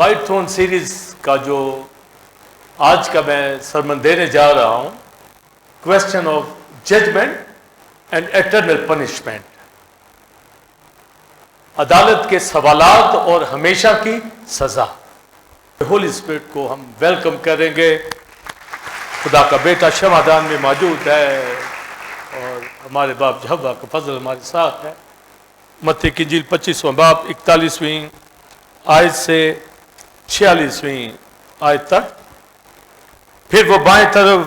White thrown series کا جو آج کا میں سرمن دینے جا رہا ہوں، question of judgment and eternal punishment, عدالت کے سوالات اور ہمیشہ کی سزا۔ ہولی اسپرٹ کو ہم ویلکم کریں گے۔ خدا کا بیٹا شمعدان میں موجود ہے اور ہمارے باپ یہوہ کا فضل ہمارے ساتھ ہے۔ متی کی انجیل 25واں باب 41ویں آیت سے 46ویں آیت تک۔ پھر وہ بائیں طرف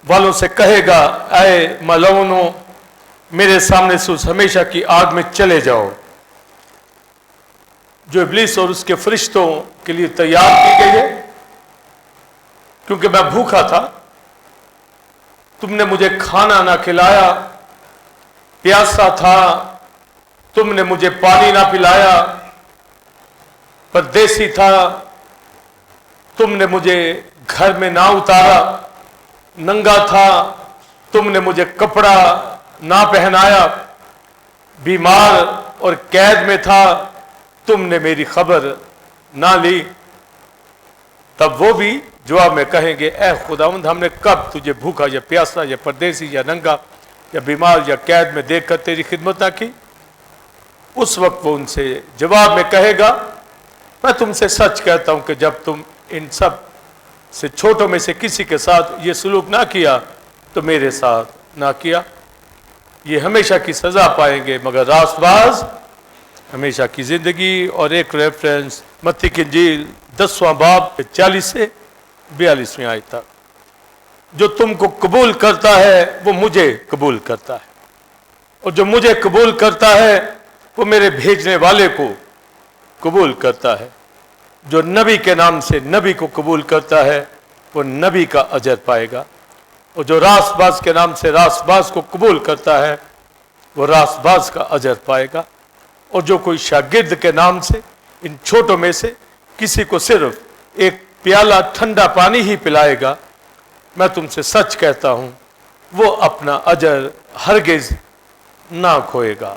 والوں سے کہے گا، اے ملعونو، میرے سامنے سے اس ہمیشہ کی آگ میں چلے جاؤ جو ابلیس اور اس کے فرشتوں کے لیے تیار کی گئی ہے، کیونکہ میں بھوکا تھا، تم نے مجھے کھانا نہ کھلایا، پیاسا تھا، تم نے مجھے پانی نہ پلایا، پردیسی تھا، تم نے مجھے گھر میں نہ اتارا، ننگا تھا، تم نے مجھے کپڑا نہ پہنایا، بیمار اور قید میں تھا، تم نے میری خبر نہ لی۔ تب وہ بھی جواب میں کہیں گے، اے خداوند، ہم نے کب تجھے بھوکا یا پیاسا یا پردیسی یا ننگا یا بیمار یا قید میں دیکھ کر تیری خدمت نہ کی؟ اس وقت وہ ان سے جواب میں کہے گا، میں تم سے سچ کہتا ہوں کہ جب تم ان سب سے چھوٹوں میں سے کسی کے ساتھ یہ سلوک نہ کیا تو میرے ساتھ نہ کیا۔ یہ ہمیشہ کی سزا پائیں گے مگر راست باز ہمیشہ کی زندگی۔ اور ایک ریفرنس متی کی انجیل 10واں باب 40 سے 42ویں آیت تک، جو تم کو قبول کرتا ہے وہ مجھے قبول کرتا ہے، اور جو مجھے قبول کرتا ہے وہ میرے بھیجنے والے کو قبول کرتا ہے۔ جو نبی کے نام سے نبی کو قبول کرتا ہے وہ نبی کا اجر پائے گا، اور جو راست باز کے نام سے راست باز کو قبول کرتا ہے وہ راست باز کا اجر پائے گا۔ اور جو کوئی شاگرد کے نام سے ان چھوٹوں میں سے کسی کو صرف ایک پیالہ ٹھنڈا پانی ہی پلائے گا، میں تم سے سچ کہتا ہوں وہ اپنا اجر ہرگز نہ کھوئے گا۔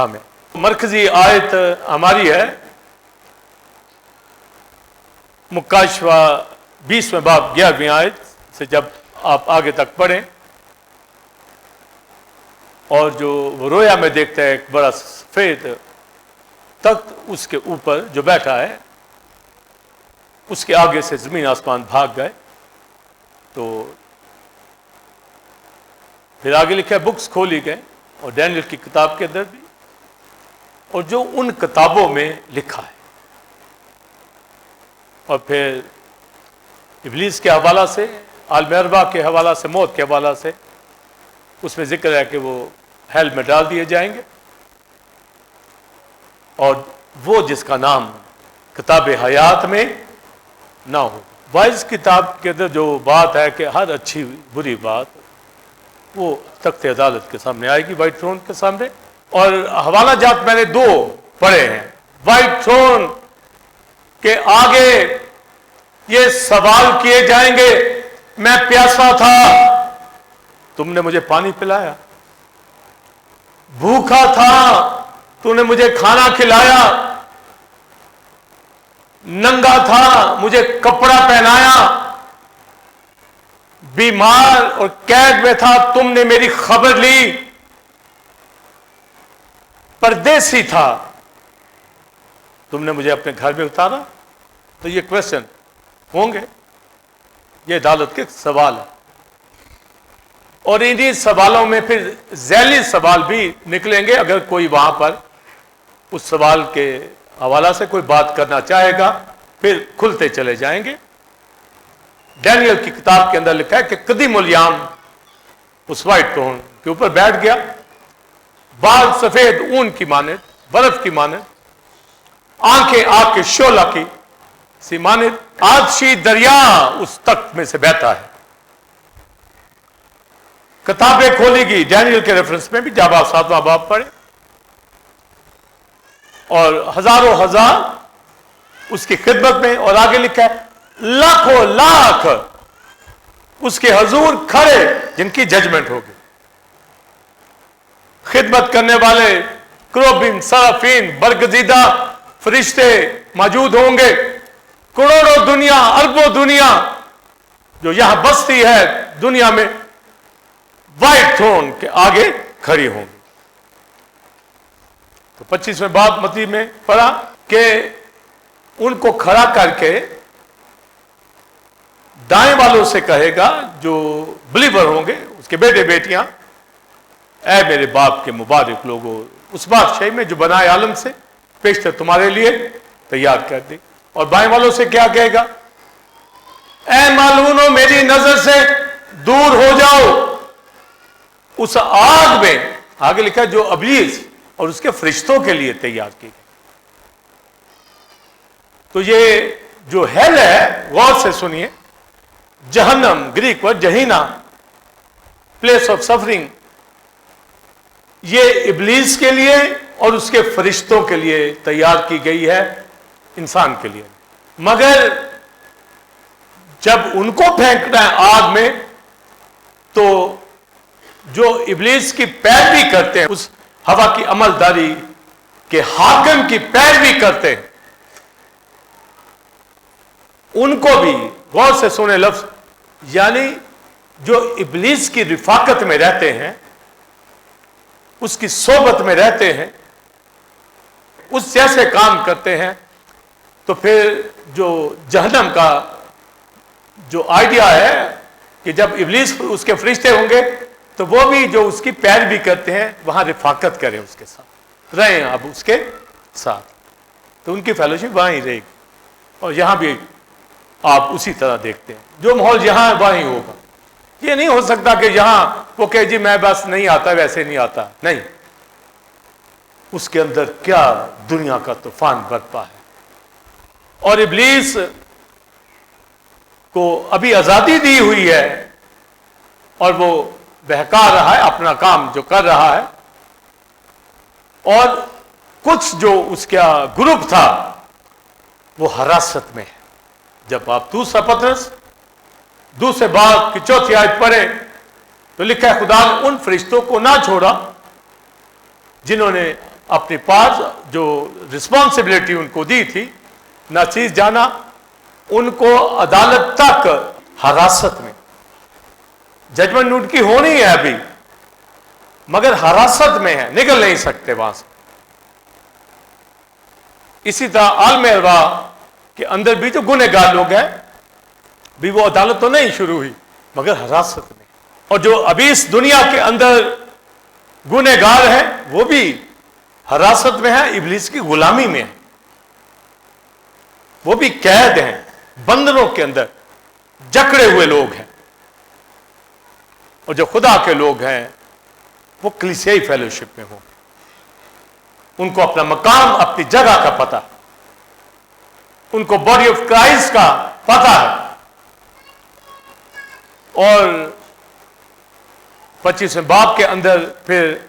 آمین۔ مرکزی آیت ہماری ہے مکاشفہ 20واں باب 11ویں آیت سے، جب آپ آگے تک پڑھیں، اور جو وہ رویا میں دیکھتا ہے ایک بڑا سفید تخت، اس کے اوپر جو بیٹھا ہے اس کے آگے سے زمین آسمان بھاگ گئے۔ تو پھر آگے لکھا ہے بکس کھولی گئے، اور ڈینیل کی کتاب کے اندر بھی، اور جو ان کتابوں میں لکھا ہے۔ اور پھر ابلیس کے حوالہ سے، عالم ارواح کے حوالہ سے، موت کے حوالہ سے اس میں ذکر ہے کہ وہ ہیل میں ڈال دیے جائیں گے، اور وہ جس کا نام کتاب حیات میں نہ ہو۔ وائز کتاب کے اندر جو بات ہے کہ ہر اچھی بری بات وہ تخت عدالت کے سامنے آئے گی، وائٹ تھرون کے سامنے۔ اور حوالہ جات میں نے 2 پڑھے ہیں۔ وائٹ تھرون کے آگے یہ سوال کیے جائیں گے، میں پیاسا تھا، تم نے مجھے پانی پلایا، بھوکا تھا، تو نے مجھے کھانا کھلایا، ننگا تھا، مجھے کپڑا پہنایا، بیمار اور قید میں تھا، تم نے میری خبر لی، پردیسی تھا، تم نے مجھے اپنے گھر میں اتارا۔ تو یہ کویسچن ہوں گے، یہ عدالت کے سوال ہیں، اور انہی سوالوں میں پھر ذیلی سوال بھی نکلیں گے۔ اگر کوئی وہاں پر اس سوال کے حوالہ سے کوئی بات کرنا چاہے گا پھر کھلتے چلے جائیں گے۔ ڈینیل کی کتاب کے اندر لکھا ہے کہ قدیم الیام اس وائٹ تھرون کے اوپر بیٹھ گیا، بال سفید اون کی مانند، برف کی مانند، آنکھیں آگ کے شعلہ کی سی مانند، آتشی دریا اس تخت میں سے بہتا ہے۔ کتابیں کھولی گی، ڈینیل کے ریفرنس میں بھی جب آپ 7واں باب پڑھیں، اور ہزاروں ہزار اس کی خدمت میں، اور آگے لکھا ہے لاکھوں لاکھ اس کے حضور کھڑے جن کی ججمنٹ ہوگی۔ خدمت کرنے والے کروبین، سرافین، برگزیدہ فرشتے موجود ہوں گے، करोड़ों दुनिया, अरबों दुनिया जो यहां बसती है दुनिया में, व्हाइट थ्रोन के आगे खड़ी होंगी। तो 25वें बाब मती में पढ़ा कि उनको खड़ा करके दाएं वालों से कहेगा, जो बिलीवर होंगे उसके बेटे बेटियां, ऐ मेरे बाप के मुबारक लोगों, उस बादशाही में जो बनाए आलम से पेशतर तुम्हारे लिए तैयार कर दी। और बाएं वालों से क्या कहेगा? ऐ मालूनो मेरी नजर से दूर हो जाओ उस आग में, आगे लिखा है, जो इब्लीस और उसके फरिश्तों के लिए तैयार की गई। तो ये जो हेल है, गौर से सुनिए, जहन्नम, ग्रीक वर्ड जहीना, प्लेस ऑफ सफरिंग, ये इब्लीस के लिए और उसके फरिश्तों के लिए तैयार की गई है, इंसान के लिए। मगर जब उनको फेंकना है आग में, तो जो इब्लीस की पैरवी करते हैं, उस हवा की अमलदारी के हाकिम की पैरवी करते हैं, उनको भी, गौर से सुने लफ्ज, यानी जो इब्लीस की रिफाकत में रहते हैं, उसकी सोबत में रहते हैं, उस जैसे काम करते हैं, तो फिर जो जहन्नम का जो आइडिया है कि जब इब्लीस उसके फरिश्ते होंगे तो वो भी जो उसकी पैरवी करते हैं वहां रिफाकत करें, उसके साथ रहें, अब उसके साथ, तो उनकी फेलोशिप वहां ही रहेगी। और यहां भी आप उसी तरह देखते हैं, जो माहौल यहां है वहीं होगा। ये नहीं हो सकता कि यहां वो कहे जी मैं बस नहीं आता, वैसे नहीं आता, नहीं, उसके अंदर क्या दुनिया का तूफान बरपा है। और इब्लीस को अभी आजादी दी हुई है और वो बहका रहा है, अपना काम जो कर रहा है, और कुछ जो उसका ग्रुप था वो हिरासत में है। जब आप दूसरा पतरस दूसरे बाब की 4थी आयत पढ़े तो लिखा है, खुदा ने उन फरिश्तों को ना छोड़ा जिन्होंने अपने पास जो रिस्पॉन्सिबिलिटी उनको दी थी, ना चीज जाना, उनको अदालत तक हिरासत में, जजमेंट उनकी होनी है अभी, मगर हिरासत में है, निकल नहीं सकते वहां से। इसी तरह आलम अरवा के अंदर भी जो गुनहगार लोग हैं, भी वो अदालत तो नहीं शुरू हुई मगर हिरासत में। और जो अभी इस दुनिया के अंदर गुनहगार हैं वो भी हिरासत में है, इब्लीस की गुलामी में है, वो भी कैद हैं, बंधनों के अंदर जकड़े हुए लोग हैं। और जो खुदा के लोग हैं वो कलीसियाई फेलोशिप में हो, उनको अपना मकाम, अपनी जगह का पता, उनको बॉडी ऑफ क्राइस्ट का पता है। और 25वें बाब के अंदर फिर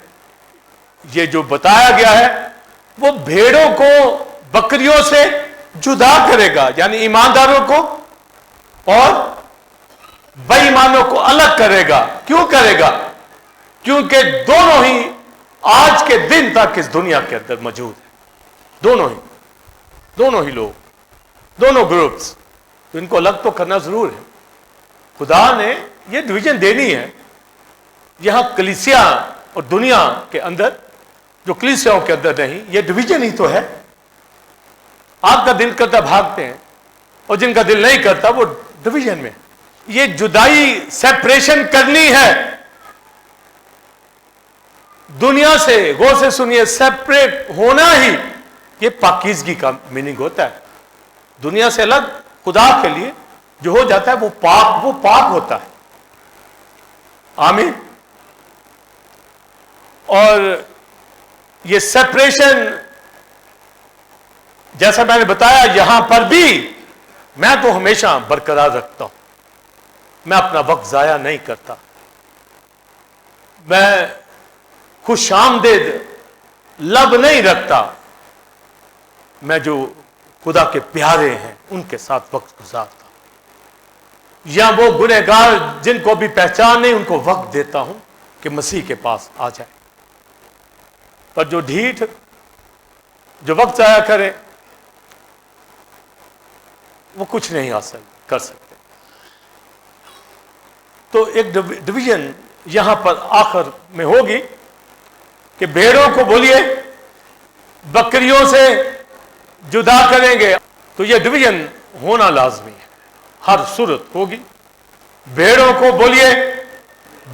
ये जो बताया गया है, वो भेड़ों को बकरियों से जुदा करेगा, यानी ईमानदारों को और बेईमानों को अलग करेगा। क्यों करेगा? क्योंकि दोनों ही आज के दिन तक इस दुनिया के अंदर मौजूद है, दोनों ही लोग, दोनों ग्रुप्स, तो इनको अलग तो करना जरूर है। खुदा ने यह डिवीजन देनी है। यहां कलीसिया और दुनिया के अंदर, जो कलीसियाओं के अंदर नहीं, यह डिवीजन ही तो है। आपका दिल करता भागते हैं और जिनका दिल नहीं करता वो डिवीजन में। ये जुदाई, सेपरेशन करनी है दुनिया से। गौर से सुनिए, सेपरेट होना ही ये पाकीज़गी का मीनिंग होता है। दुनिया से अलग खुदा के लिए जो हो जाता है वो पाप होता है। आमीन। और ये सेपरेशन, जैसा मैंने बताया, यहां पर भी मैं तो हमेशा बरकरार रखता हूं। मैं अपना वक्त जाया नहीं करता। मैं खुशामदेद लब नहीं रखता। मैं जो खुदा के प्यारे हैं उनके साथ वक्त गुजारता हूं। या वो गुनहगार जिनको भी पहचान नहीं, उनको वक्त देता हूं कि मसीह के पास आ जाए। पर जो ढीठ, जो वक्त जाया करे, وہ کچھ نہیں حاصل کر سکتے. تو ایک ڈویژن یہاں پر آخر میں ہوگی کہ بھیڑوں کو بولیے بکریوں سے جدا کریں گے. تو یہ ڈویژن ہونا لازمی ہے, ہر صورت ہوگی. بھیڑوں کو بولیے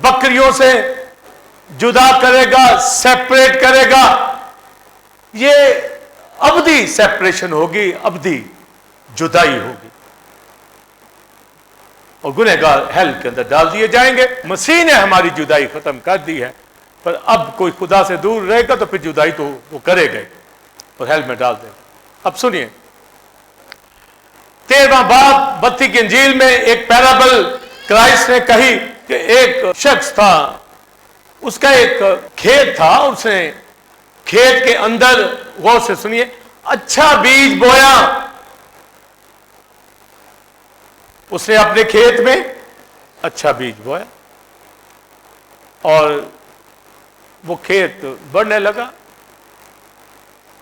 بکریوں سے جدا کرے گا, سیپریٹ کرے گا. یہ ابدی سیپریشن ہوگی, ابدی جدائی ہوگی, اور گنہگار ہیل کے اندر ڈال دیے جائیں گے. مسیح نے ہماری جدائی ختم کر دی ہے, پر اب کوئی خدا سے دور رہے گا تو پھر جدائی تو وہ کرے گا اور ہیل میں ڈال دے گا. اب سنیے 13واں باب متی کی انجیل میں ایک پیرابل کرائسٹ نے کہی کہ ایک شخص تھا, اس کا ایک کھیت تھا, اس نے کھیت کے اندر, غور سے سنیے, اچھا بیج بویا. اس نے اپنے کھیت میں اچھا بیج بویا اور وہ کھیت بڑھنے لگا,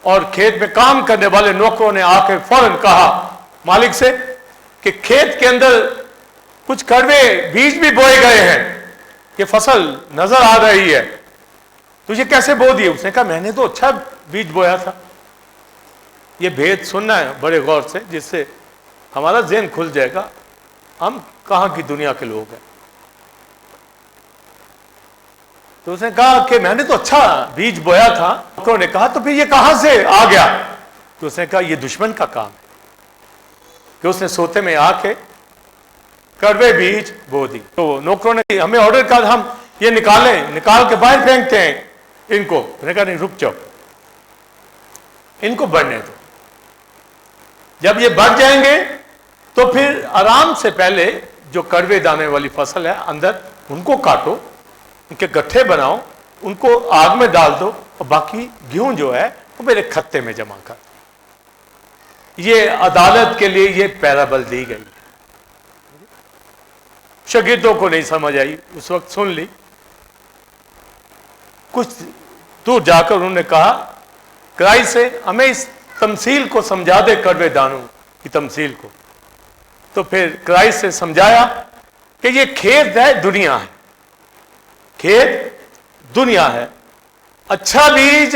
اور کھیت میں کام کرنے والے نوکروں نے آ کے فوراً کہا مالک سے کہ کھیت کے اندر کچھ کڑوے بیج بھی بوئے گئے ہیں, یہ فصل نظر آ رہی ہے, تو یہ کیسے بو دیے؟ اس نے کہا میں نے تو اچھا بیج بویا تھا. یہ بھید سننا ہے بڑے غور سے, جس سے ہمارا ذہن کھل جائے گا ہم کہاں کی دنیا کے لوگ ہیں. تو اس نے کہا کہ میں نے تو اچھا بیج بویا تھا. نوکروں نے کہا تو پھر یہ کہاں سے آ گیا؟ تو اس نے کہا یہ دشمن کا کام ہے کہ اس نے سوتے میں آ کے کڑوے بیج بو دی. تو نوکروں نے ہمیں آرڈر کیا ہم یہ نکال کے باہر پھینکتے ہیں ان کو. میں نے کہا نہیں, رک جاؤ, ان کو بڑھنے دو. جب یہ بڑھ جائیں گے تو پھر آرام سے پہلے جو کڑوے دانے والی فصل ہے اندر, ان کو کاٹو, ان کے گٹھے بناؤ, ان کو آگ میں ڈال دو, اور باقی گیہوں جو ہے وہ میرے کھتے میں جمع کر دو. یہ عدالت کے لیے یہ پیرابل دی گئی. شاگردوں کو نہیں سمجھ آئی, اس وقت سن لی. کچھ دور جا کر انہوں نے کہا کرائسٹ سے ہمیں اس تمثیل کو سمجھا دے, کڑوے دانوں کی تمثیل کو. تو پھر کرائسٹ سے سمجھایا کہ یہ کھیت ہے, دنیا ہے, کھیت دنیا ہے. اچھا بیج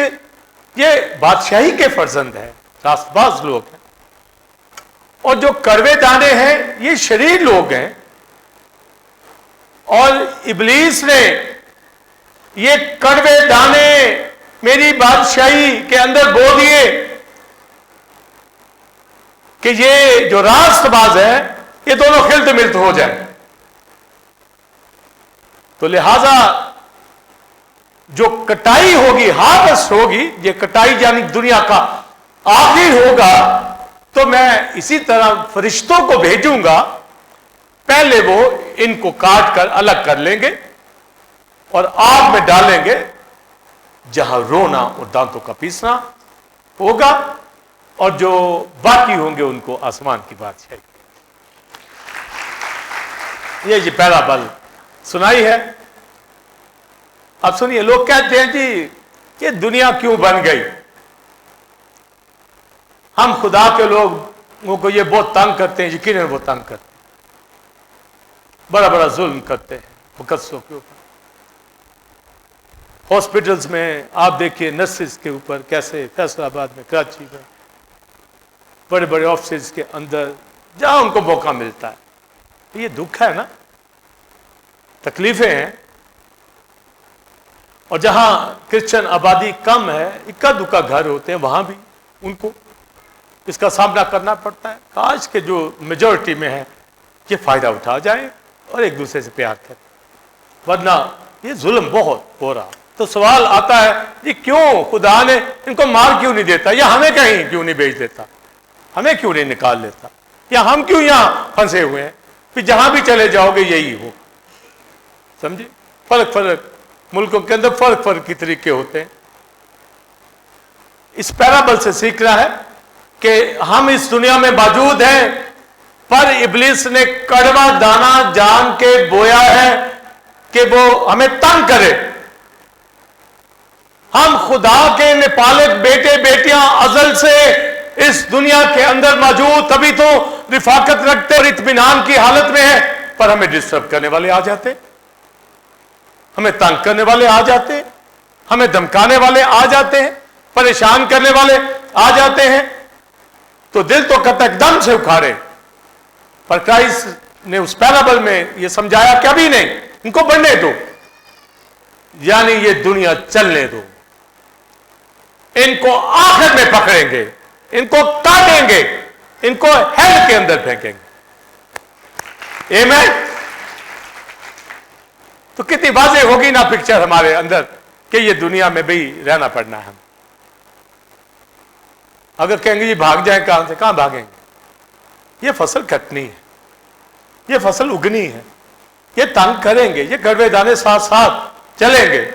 یہ بادشاہی کے فرزند ہے, راست باز لوگ ہیں, اور جو کڑوے دانے ہیں یہ شریر لوگ ہیں. اور ابلیس نے یہ کڑوے دانے میری بادشاہی کے اندر بو دیے کہ یہ جو راست باز ہے یہ دونوں خلط ملت ہو جائیں. تو لہذا جو کٹائی ہوگی, ہارویسٹ ہوگی, یہ کٹائی یعنی دنیا کا آخر ہوگا, تو میں اسی طرح فرشتوں کو بھیجوں گا. پہلے وہ ان کو کاٹ کر الگ کر لیں گے اور آگ میں ڈالیں گے, جہاں رونا اور دانتوں کا پیسنا ہوگا, اور جو باقی ہوں گے ان کو آسمان کی بادشاہی. یہ پیرابل سنائی ہے. اب سنیے, لوگ کہتے ہیں جی یہ دنیا کیوں بن گئی, ہم خدا کے لوگوں کو یہ بہت تنگ کرتے ہیں. یقیناً وہ تنگ کرتے ہیں, بڑا بڑا ظلم کرتے ہیں مقدسوں کے اوپر. ہاسپٹلز میں آپ دیکھیے نرسز کے اوپر کیسے, فیصل آباد میں, کراچی میں, بڑے بڑے آفسز کے اندر جہاں ان کو موقع ملتا ہے. یہ دکھ ہے نا, تکلیفیں ہیں. اور جہاں کرسچن آبادی کم ہے, اکا دکا گھر ہوتے ہیں, وہاں بھی ان کو اس کا سامنا کرنا پڑتا ہے. کاش کے جو میجورٹی میں ہے یہ فائدہ اٹھا جائیں اور ایک دوسرے سے پیار کریں, ورنہ یہ ظلم بہت ہو رہا. تو سوال آتا ہے یہ کیوں خدا نے ان کو مار کیوں نہیں دیتا, یا ہمیں کہیں کیوں نہیں بھیج دیتا, ہمیں کیوں نہیں نکال لیتا, یا ہم کیوں یہاں پھنسے ہوئے ہیں؟ پھر جہاں بھی چلے جاؤ گے یہی ہو. سمجھے, فرق ملکوں کے اندر فرق کی طریقے ہوتے ہیں. اس پیرابل سے سیکھنا ہے کہ ہم اس دنیا میں موجود ہیں, پر ابلیس نے کڑوا دانا جان کے بویا ہے کہ وہ ہمیں تنگ کرے. ہم خدا کے نپالک بیٹے بیٹیاں ازل سے اس دنیا کے اندر موجود, تبھی تو रिफाकत रखते और इत्मीनान की हालत में है, पर हमें डिस्टर्ब करने वाले आ जाते, हमें तंग करने वाले आ जाते, हमें धमकाने वाले आ जाते हैं, परेशान करने वाले आ जाते हैं, तो दिल तो कहता एकदम से उखाड़े। पर क्राइस्ट ने उस पैराबल में यह समझाया कि अभी नहीं, इनको बढ़ने दो, यानी ये दुनिया चलने दो, इनको आखिर में पकड़ेंगे, इनको काटेंगे, इनको हेल के अंदर फेंकेंगे। आमीन। तो कितनी वाज़ेह होगी ना पिक्चर हमारे अंदर कि ये दुनिया में भी रहना पड़ना है। अगर कहेंगे जी भाग जाए, कहां से, कहां भागेंगे? ये फसल कटनी है, ये फसल उगनी है, ये तंग करेंगे, ये कड़वे दाने साथ साथ चलेंगे,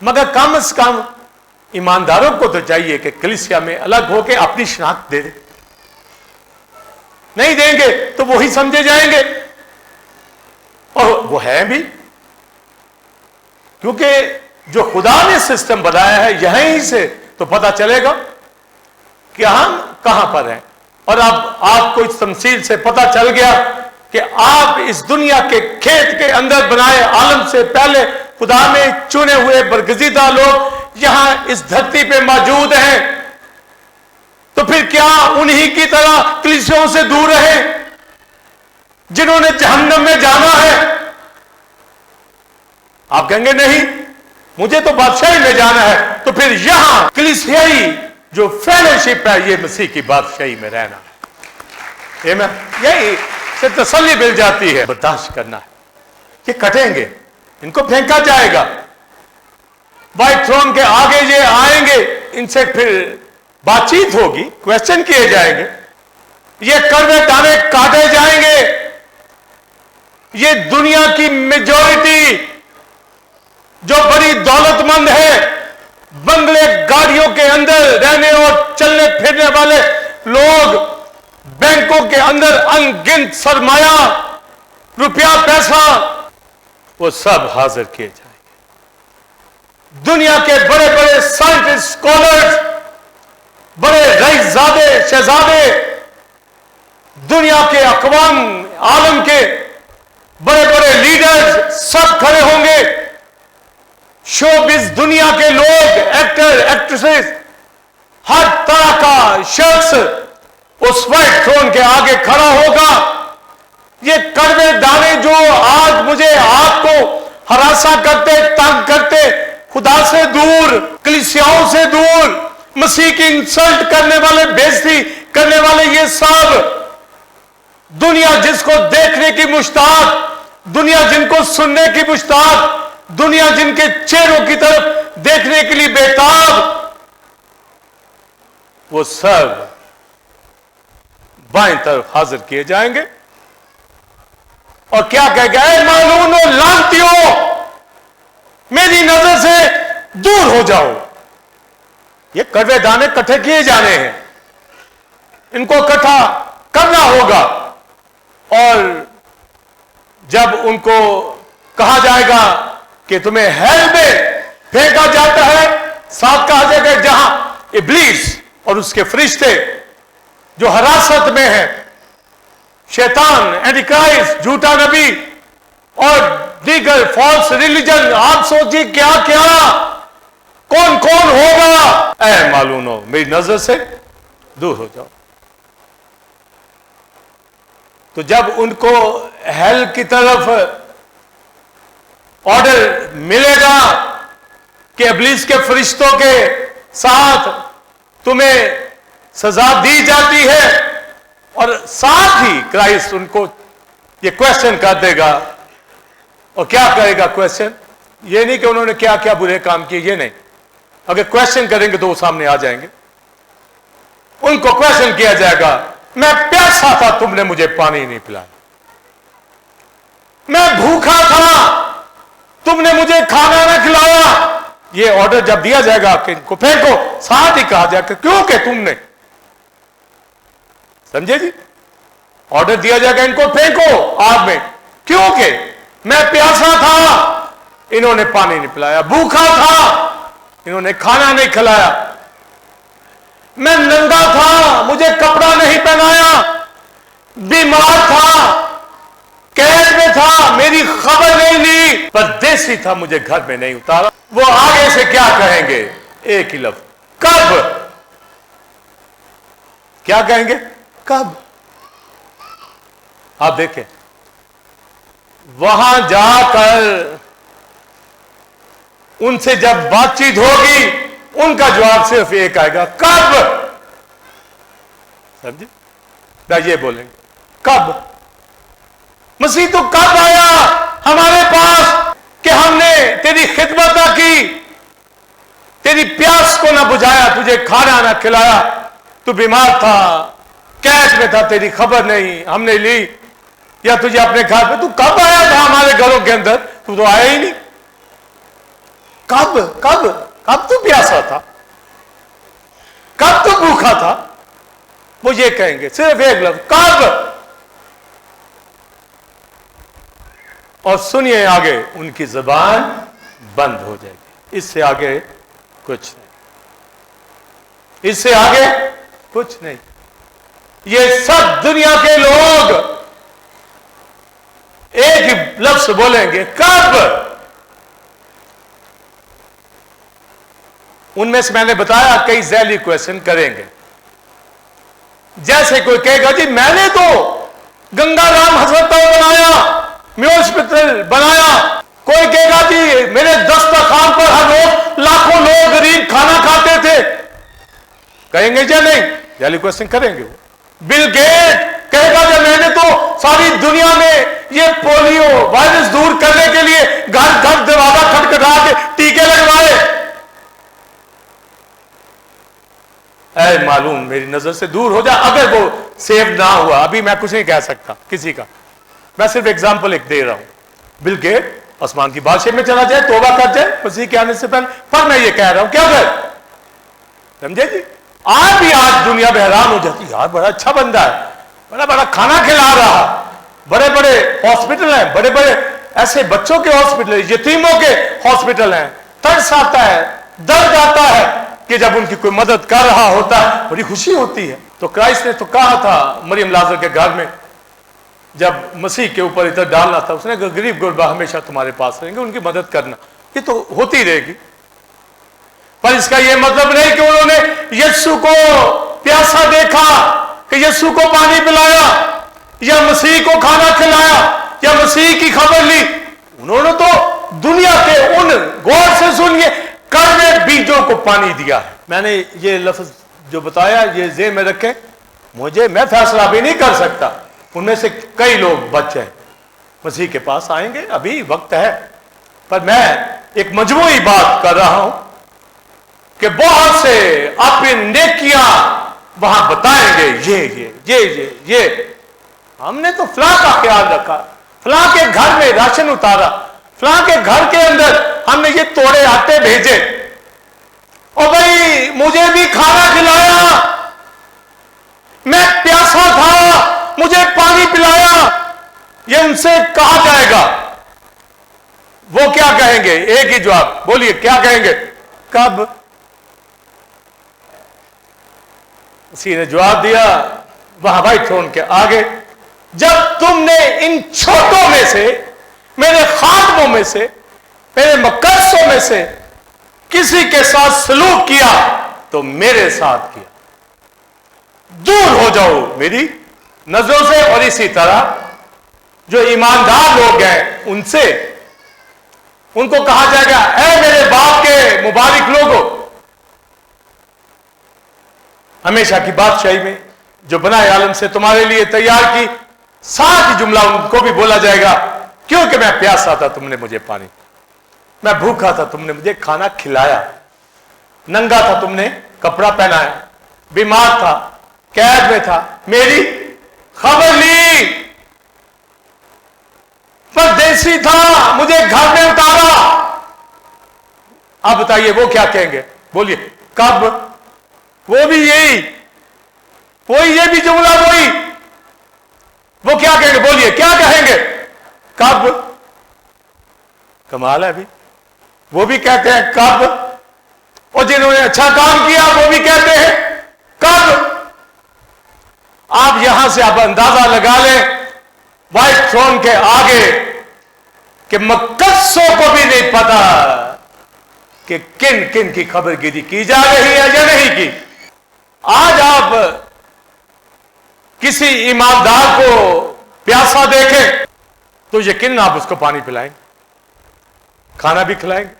मगर कम से कम ईमानदारों को तो चाहिए कि कलीसिया में अलग होकर अपनी शनाख्त दे दे। नहीं देंगे तो वही समझे जाएंगे, और वो है भी, क्योंकि जो खुदा ने सिस्टम बनाया है यहीं से तो पता चलेगा कि हम कहां पर हैं। और अब आपको इस तमसील से पता चल गया कि आप इस दुनिया के खेत के अंदर बनाए आलम से पहले खुदा में चुने हुए बरगजीदा लोग यहां इस धरती पे मौजूद हैं, तो फिर क्या उन्हीं की तरह कलीसियाओं से दूर रहे जिन्होंने जहन्नम में जाना है? आप कहेंगे नहीं, मुझे तो बादशाही में जाना है, तो फिर यहां कलीसियाई जो फेलोशिप है ये मसीह की बादशाही में रहना है। आमीन। यही से तसल्ली मिल जाती है। बर्दाश्त करना है, ये कटेंगे, इनको फेंका जाएगा, व्हाइट थ्रोन के आगे ये आएंगे, इनसे फिर बातचीत होगी, क्वेश्चन किए जाएंगे, ये कड़वे दाने काटे जाएंगे। ये दुनिया की मेजॉरिटी जो बड़ी दौलतमंद है, बंगले गाड़ियों के अंदर रहने और चलने फिरने वाले लोग, बैंकों के अंदर अनगिनत सरमाया, रुपया पैसा, वो सब हाजिर किए जाएंगे। दुनिया के बड़े बड़े साइंटिस्ट, स्कॉलर्स, बड़े रईसजादे, शहजादे, दुनिया के अकवाम आलम के बड़े बड़े लीडर्स सब खड़े होंगे। शोबिज़ दुनिया के लोग, एक्टर, एक्ट्रेसेस, हर तरह का शख्स उस व्हाइट थ्रोन के आगे खड़ा होगा। ये कड़वे दाने जो आज मुझे आपको हरासा करते, तंग करते, खुदा से दूर, कलीसियाओं से दूर, मसीह की इंसल्ट करने वाले, बेइज्जती करने वाले, ये सब दुनिया जिसको देखने की मुश्ताक, दुनिया जिनको सुनने की मुश्ताक, दुनिया जिनके चेहरों की तरफ देखने के लिए बेताब, वो सब बाएं तरफ हाजिर किए जाएंगे और क्या कहेगा? ऐ मालून और लानतियों, मेरी नजर से दूर हो जाओ। ये कड़वे दाने इकट्ठे किए जाने हैं, इनको इकट्ठा करना होगा, और जब उनको कहा जाएगा कि तुम्हें हेल में फेंका जाता है, साथ कहा जाएगा जहां इब्लीस और उसके फरिश्ते जो हिरासत में है, शैतान, एंटीक्राइस्ट, झूठा नबी और दीगर फॉल्स रिलीजन, आप सोचिए क्या क्या, कौन कौन होगा। ऐ मालूनो, मेरी नजर से दूर हो जाओ। तो जब उनको हेल की तरफ ऑर्डर मिलेगा कि इब्लीस के फरिश्तों के साथ तुम्हें सजा दी जाती है, और साथ ही क्राइस्ट उनको ये क्वेश्चन कर देगा। और क्या करेगा क्वेश्चन? ये नहीं कि उन्होंने क्या क्या बुरे काम किए, ये नहीं, अगर क्वेश्चन करेंगे तो वो सामने आ जाएंगे। उनको क्वेश्चन किया जाएगा, मैं प्यासा था, तुमने मुझे पानी नहीं पिलाया, मैं भूखा था, तुमने मुझे खाना न खिलाया। ये ऑर्डर जब दिया जाएगा कि इनको फेंको, साथ ही कहा जाएगा क्यों कि तुमने, समझे जी, ऑर्डर दिया जाएगा इनको फेंको आग में, क्योंकि मैं प्यासा था, इन्होंने पानी नहीं पिलाया, भूखा था, इन्होंने खाना नहीं खिलाया, मैं नंगा था, मुझे कपड़ा नहीं पहनाया, بیمار تھا، قید میں تھا، میری خبر نہیں لی، پردیسی تھا، مجھے گھر میں نہیں اتارا. وہ آگے سے کیا کہیں گے؟ ایک ہی لفظ، کب. کیا کہیں گے؟ کب. آپ دیکھیں وہاں جا کر ان سے جب بات چیت ہوگی ان کا جواب صرف ایک آئے گا، کب. سمجھے؟ یہ بولیں گے کب. مسیح تو کب آیا ہمارے پاس کہ ہم نے تیری خدمت نہ کی، تیری پیاس کو نہ بجھایا، تجھے کھانا نہ کھلایا، تو بیمار تھا، قید میں تھا، تیری خبر نہیں ہم نے لی، یا تجھے اپنے گھر پہ، تو کب آیا تھا ہمارے گھروں کے اندر؟ تو آیا ہی نہیں. کب کب کب تو پیاسا تھا، کب تو بھوکا تھا. وہ یہ کہیں گے صرف ایک لفظ، کب. اور سنیے آگے ان کی زبان بند ہو جائے گی. اس سے آگے کچھ نہیں، اس سے آگے کچھ نہیں. یہ سب دنیا کے لوگ ایک ہی لفظ بولیں گے، کب. ان میں سے میں نے بتایا کئی ذیلی کویشچن کریں گے. جیسے کوئی کہے گا جی میں نے تو گنگا رام ہسپتال بنایا، میونسپل بنایا. کوئی کہے گا جی میرے دسترخوان پر ہر روز لاکھوں لوگ غریب کھانا کھاتے تھے. کہیں گے یا نہیں؟ ذیلی کویشچن کریں گے. وہ بل گیٹ کہے گا جب میں نے تو ساری دنیا میں یہ پولیو وائرس دور کرنے کے لیے گھر گھر دروازہ کھٹکھٹا کے ٹیکے لگوائے. اے معلوم میری نظر سے دور ہو جا. اگر وہ سیو نہ ہوا، ابھی میں کچھ نہیں کہہ سکتا کسی کا، میں صرف ایگزامپل ایک دے رہا ہوں. بل گیٹ آسمان کی بادشاہی میں چلا جائے، توبہ کر جائے مسیح کے آنے سے پہلے. پر میں یہ کہہ رہا ہوں کیا کر، سمجھے جی؟ آج دنیا میں حیران ہو جاتی، یار بڑا اچھا بندہ ہے، بڑا بڑا کھانا کھلا رہا، بڑے بڑے ہاسپٹل ہیں، بڑے بڑے ایسے بچوں کے ہاسپٹل، یتیموں کے ہاسپٹل ہیں. ترس آتا ہے، درد آتا ہے کہ جب ان کی کوئی مدد کر رہا ہوتا ہے بڑی خوشی ہوتی ہے. تو کرائسٹ نے تو کہا تھا مریم لازر کے گھر میں جب مسیح کے اوپر ادھر ڈالنا تھا، اس نے کہا غریب غربا ہمیشہ تمہارے پاس رہیں گے، ان کی مدد کرنا. یہ تو ہوتی رہے گی. پر اس کا یہ مطلب نہیں کہ انہوں نے یسوع کو پیاسا دیکھا کہ یسوع کو پانی پلایا یا مسیح کو کھانا کھلایا یا مسیح کی خبر لی. انہوں نے تو دنیا کے ان، غور سے سنیے، کڑوے بیجوں کو پانی دیا ہے. میں نے یہ لفظ جو بتایا یہ ذہن میں رکھیں. میں فیصلہ بھی نہیں کر سکتا، ان میں سے کئی لوگ بچ ہیں، مسیح کے پاس آئیں گے، ابھی وقت ہے. پر میں ایک مجموعی بات کر رہا ہوں کہ بہت سے اپنی نیکیاں وہاں بتائیں گے، یہ ہم نے تو فلاں کا خیال رکھا، فلاں کے گھر میں راشن اتارا، فلاں کے گھر کے اندر ہم نے یہ توڑے آٹے بھیجے، اور بھائی مجھے بھی کھانا کھلایا، میں پیاسا تھا مجھے پانی پلایا. یہ ان سے کہا جائے گا. وہ کیا کہیں گے؟ ایک ہی جواب، بولیے کیا کہیں گے؟ کب. اسی نے جواب دیا وہاں وائٹ تھرون کے آگے، جب تم نے ان چھوٹوں میں سے، میرے خادموں میں سے، میرے مقدسوں میں سے کسی کے ساتھ سلوک کیا تو میرے ساتھ کیا. دور ہو جاؤ میری نظروں سے. اور اسی طرح جو ایماندار لوگ ہیں ان سے، ان کو کہا جائے گا اے میرے باپ کے مبارک لوگوں، ہمیشہ کی بادشاہی میں جو بنائے عالم سے تمہارے لیے تیار کی. ساتھ ہی جملہ ان کو بھی بولا جائے گا، کیونکہ میں پیاسا تھا تم نے مجھے پانی، میں بھوکا تھا تم نے مجھے کھانا کھلایا، ننگا تھا تم نے کپڑا پہنایا، بیمار تھا، قید میں تھا، میری خبر لی، پردیسی تھا مجھے گھر میں اتارا. اب بتائیے وہ کیا کہیں گے؟ بولیے کب. وہ بھی یہی، وہی، یہ بھی جملہ وہی. وہ کیا کہیں گے؟ بولیے کیا کہیں گے؟ کب. کمال ہے بھی، وہ بھی کہتے ہیں کب، اور جنہوں نے اچھا کام کیا وہ بھی کہتے ہیں کب. آپ یہاں سے آپ اندازہ لگا لیں وائٹ تھرون کے آگے کہ مقدسوں کو بھی نہیں پتا کہ کن کن کی خبر گیری کی جا رہی ہے یا نہیں کی. آج آپ کسی ایماندار کو پیاسا دیکھیں تو یقیناً آپ اس کو پانی پلائیں گے, کھانا بھی کھلائیں گے.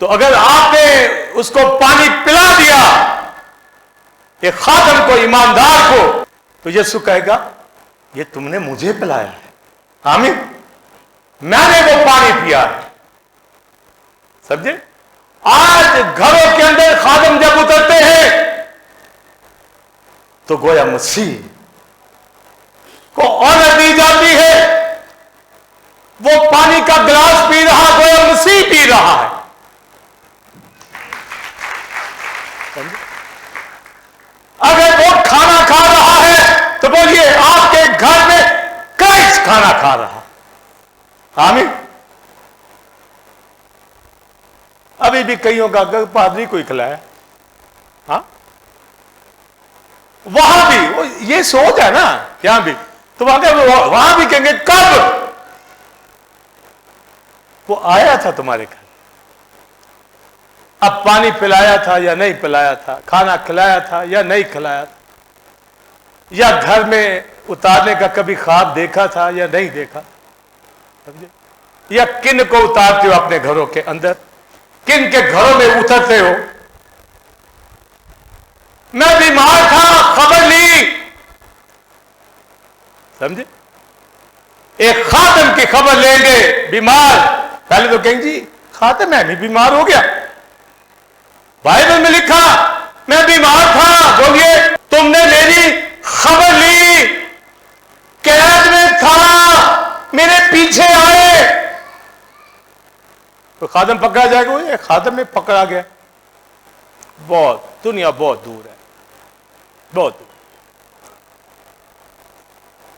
تو اگر آپ نے اس کو پانی پلا دیا ایک خادم کو, ایماندار کو, تو یسوع کہے گا یہ تم نے مجھے پلایا ہے, آمین, میں نے وہ پانی پیا ہے. سمجھے؟ آج گھروں کے اندر خادم جب اترتے ہیں تو گویا مسیح کو آنر دی جاتی ہے. وہ پانی کا گلاس پی رہا گویا مسیح پی رہا ہے. اگر وہ کھانا کھا رہا ہے تو بولیے آپ کے گھر میں کرائسٹ کھانا کھا رہا. آمین. ابھی بھی کئیوں کا پادری کو ہی کھلایا, ہاں, وہاں بھی یہ سوچ ہے نا, یہاں بھی تو وہاں بھی کہیں گے کب وہ آیا تھا تمہارے گھر, اب پانی پلایا تھا یا نہیں پلایا تھا, کھانا کھلایا تھا یا نہیں کھلایا تھا, یا گھر میں اتارنے کا کبھی خواب دیکھا تھا یا نہیں دیکھا, یا کن کو اتارتے ہو اپنے گھروں کے اندر, کن کے گھروں میں اترتے ہو. میں بیمار تھا, خبر لی, سمجھے؟ ایک خادم کی خبر لیں گے بیمار, پہلے تو کہیں جی خادم میں بھی بیمار ہو گیا, بائبل میں لکھا میں بیمار تھا, بولیے تم نے میری خبر لی, قید میں تھا, میرے پیچھے آئے. تو خادم پکڑا جائے گا, یہ خادم میں پکڑا گیا, بہت دنیا بہت دور ہے, بہت دور.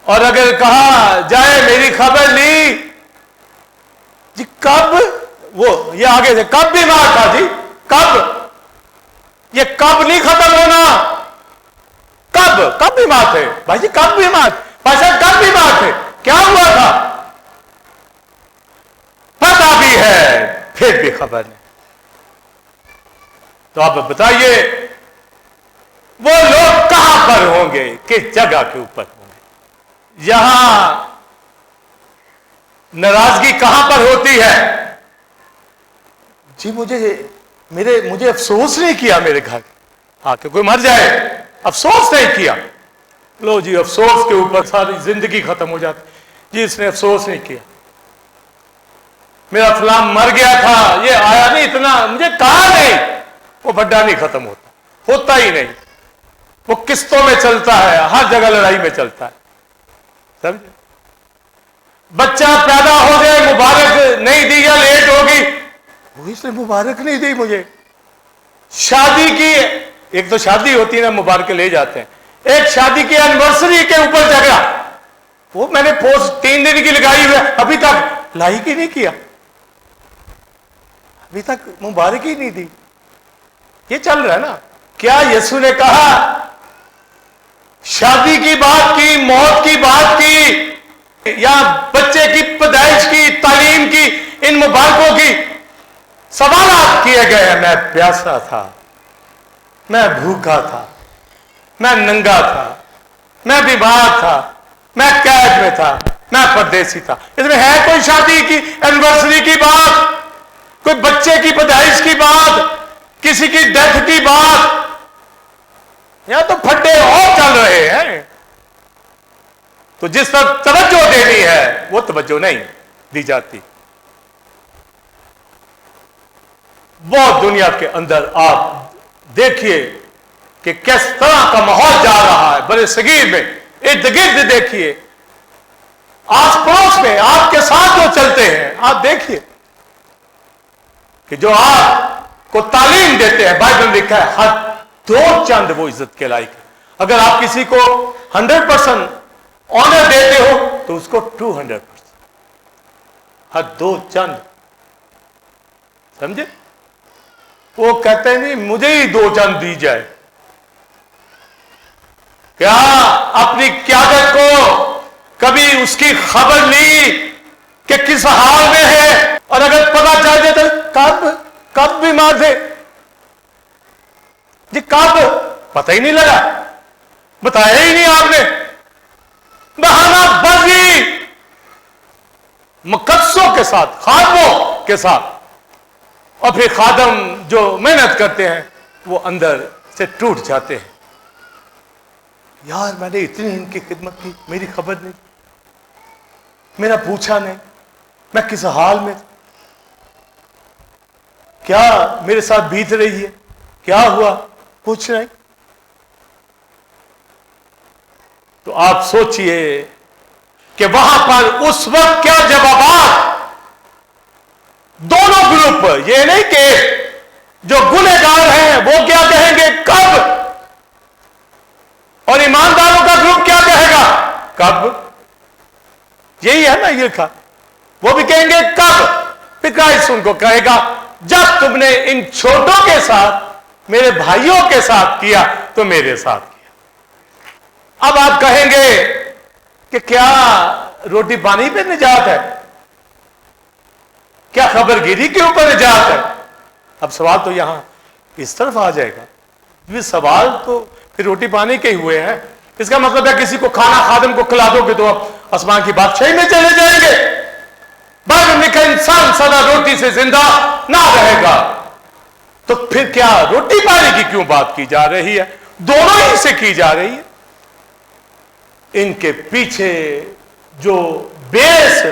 اور اگر کہا جائے میری خبر لی, جی کب, وہ یہ آگے سے کب بیمار تھا, جی کب, یہ کب نہیں ختم ہونا, کب بیمار تھے بھائی جی, کب بیمار, بھائی صاحب کب بیمار تھے, کیا ہوا تھا, پتا بھی ہے پھر بھی خبر نہیں. تو آپ بتائیے وہ لوگ کہاں پر ہوں گے, کس جگہ کے اوپر ہوں گے, یہاں ناراضگی کہاں پر ہوتی ہے. جی مجھے افسوس نہیں کیا میرے گھر آ کے, کوئی مر جائے افسوس نہیں کیا, لو جی افسوس کے اوپر ساری زندگی ختم ہو جاتی. جی اس نے افسوس نہیں کیا, میرا فلاں مر گیا تھا, یہ آیا نہیں, اتنا مجھے کہا نہیں, وہ بڑا نہیں ختم ہوتا ہی نہیں, وہ قسطوں میں چلتا ہے, ہر جگہ لڑائی میں چلتا ہے. سمجھے؟ بچہ پیدا ہو جائے, مبارک نہیں دی یا لیٹ ہوگی, وہ اس نے مبارک نہیں دی مجھے. شادی کی, ایک تو شادی ہوتی ہے نا مبارک لے جاتے ہیں, ایک شادی کی اینیورسری کے اوپر جگہ, وہ میں نے پوسٹ 3 دن کی لگائی ہوئی, ابھی تک لائک ہی نہیں کیا, ابھی تک مبارک ہی نہیں دی. یہ چل رہا ہے نا. کیا یسوع نے کہا شادی کی بات کی, موت کی بات کی, یا بچے کی پیدائش کی, تعلیم کی, ان مبارکوں کی سوالات کیے گئے ہیں. میں پیاسا تھا, میں بھوکا تھا, میں ننگا تھا, میں بیمار تھا, میں قید میں تھا, میں پردیسی تھا. اس میں ہے کوئی شادی کی اینیورسری کی بات, کوئی بچے کی پیدائش کی بات, کسی کی ڈیتھ کی بات؟ یا تو پھڈے اور چل رہے ہیں. تو جس پر توجہ دینی ہے وہ توجہ نہیں دی جاتی. بہت دنیا کے اندر آپ دیکھیے کہ کس طرح کا ماحول جا رہا ہے, برے صغیر میں ارد گرد دیکھیے, آس پڑوس میں آپ کے ساتھ جو چلتے ہیں آپ دیکھیے کہ جو آپ کو تعلیم دیتے ہیں, بائبل میں لکھا ہے ہر 2 چند وہ عزت کے لائق ہے. اگر آپ کسی کو 100% آنر دیتے ہو تو اس کو 200%, ہر 2 چند. سمجھے؟ وہ کہتے ہیں نہیں مجھے ہی 2 چند دی جائے, کیا اپنی قیادت کو کبھی اس کی خبر لی کہ کس حال میں ہے؟ اور اگر پتا چل جائے تو کب بیمار تھے جی؟ کب؟ پتہ ہی نہیں لگا، بتایا ہی نہیں آپ نے، بہانہ بازی مقدسوں کے ساتھ، خادموں کے ساتھ، اور پھر خادم جو محنت کرتے ہیں وہ اندر سے ٹوٹ جاتے ہیں. یار میں نے اتنی ان کی خدمت کی، میری خبر نہیں، میرا پوچھا نہیں میں کس حال میں، کیا میرے ساتھ بیت رہی ہے، کیا ہوا، کچھ نہیں. تو آپ سوچئے کہ وہاں پر اس وقت کیا جوابات دونوں گروپ، یہ نہیں کہ جو گنہگار ہیں وہ کیا کہیں گے کب، اور ایمانداروں کا گروپ کیا کہے گا کب. یہی ہے نا یہ کہا، وہ بھی کہیں گے کب. پھر کرائسٹ ان کو کہے گا جب تم نے ان چھوٹوں کے ساتھ، میرے بھائیوں کے ساتھ کیا تو میرے ساتھ کیا. اب آپ کہیں گے کہ کیا روٹی پانی پہ نجات ہے، کیا خبر گیری کے اوپر نجات ہے؟ اب سوال تو یہاں اس طرف آ جائے گا. یہ سوال تو پھر روٹی پانی کے ہی ہوئے ہیں. اس کا مطلب ہے کسی کو کھانا خادم کو کھلا دو گے تو آپ آسمان کی بادشاہی میں چلے جائیں گے. بائبل میں کہ انسان سدا روٹی سے زندہ نہ رہے گا. تو پھر کیا روٹی پانی کی کیوں بات کی جا رہی ہے؟ دونوں ہی سے کی جا رہی ہے. ان کے پیچھے جو بیس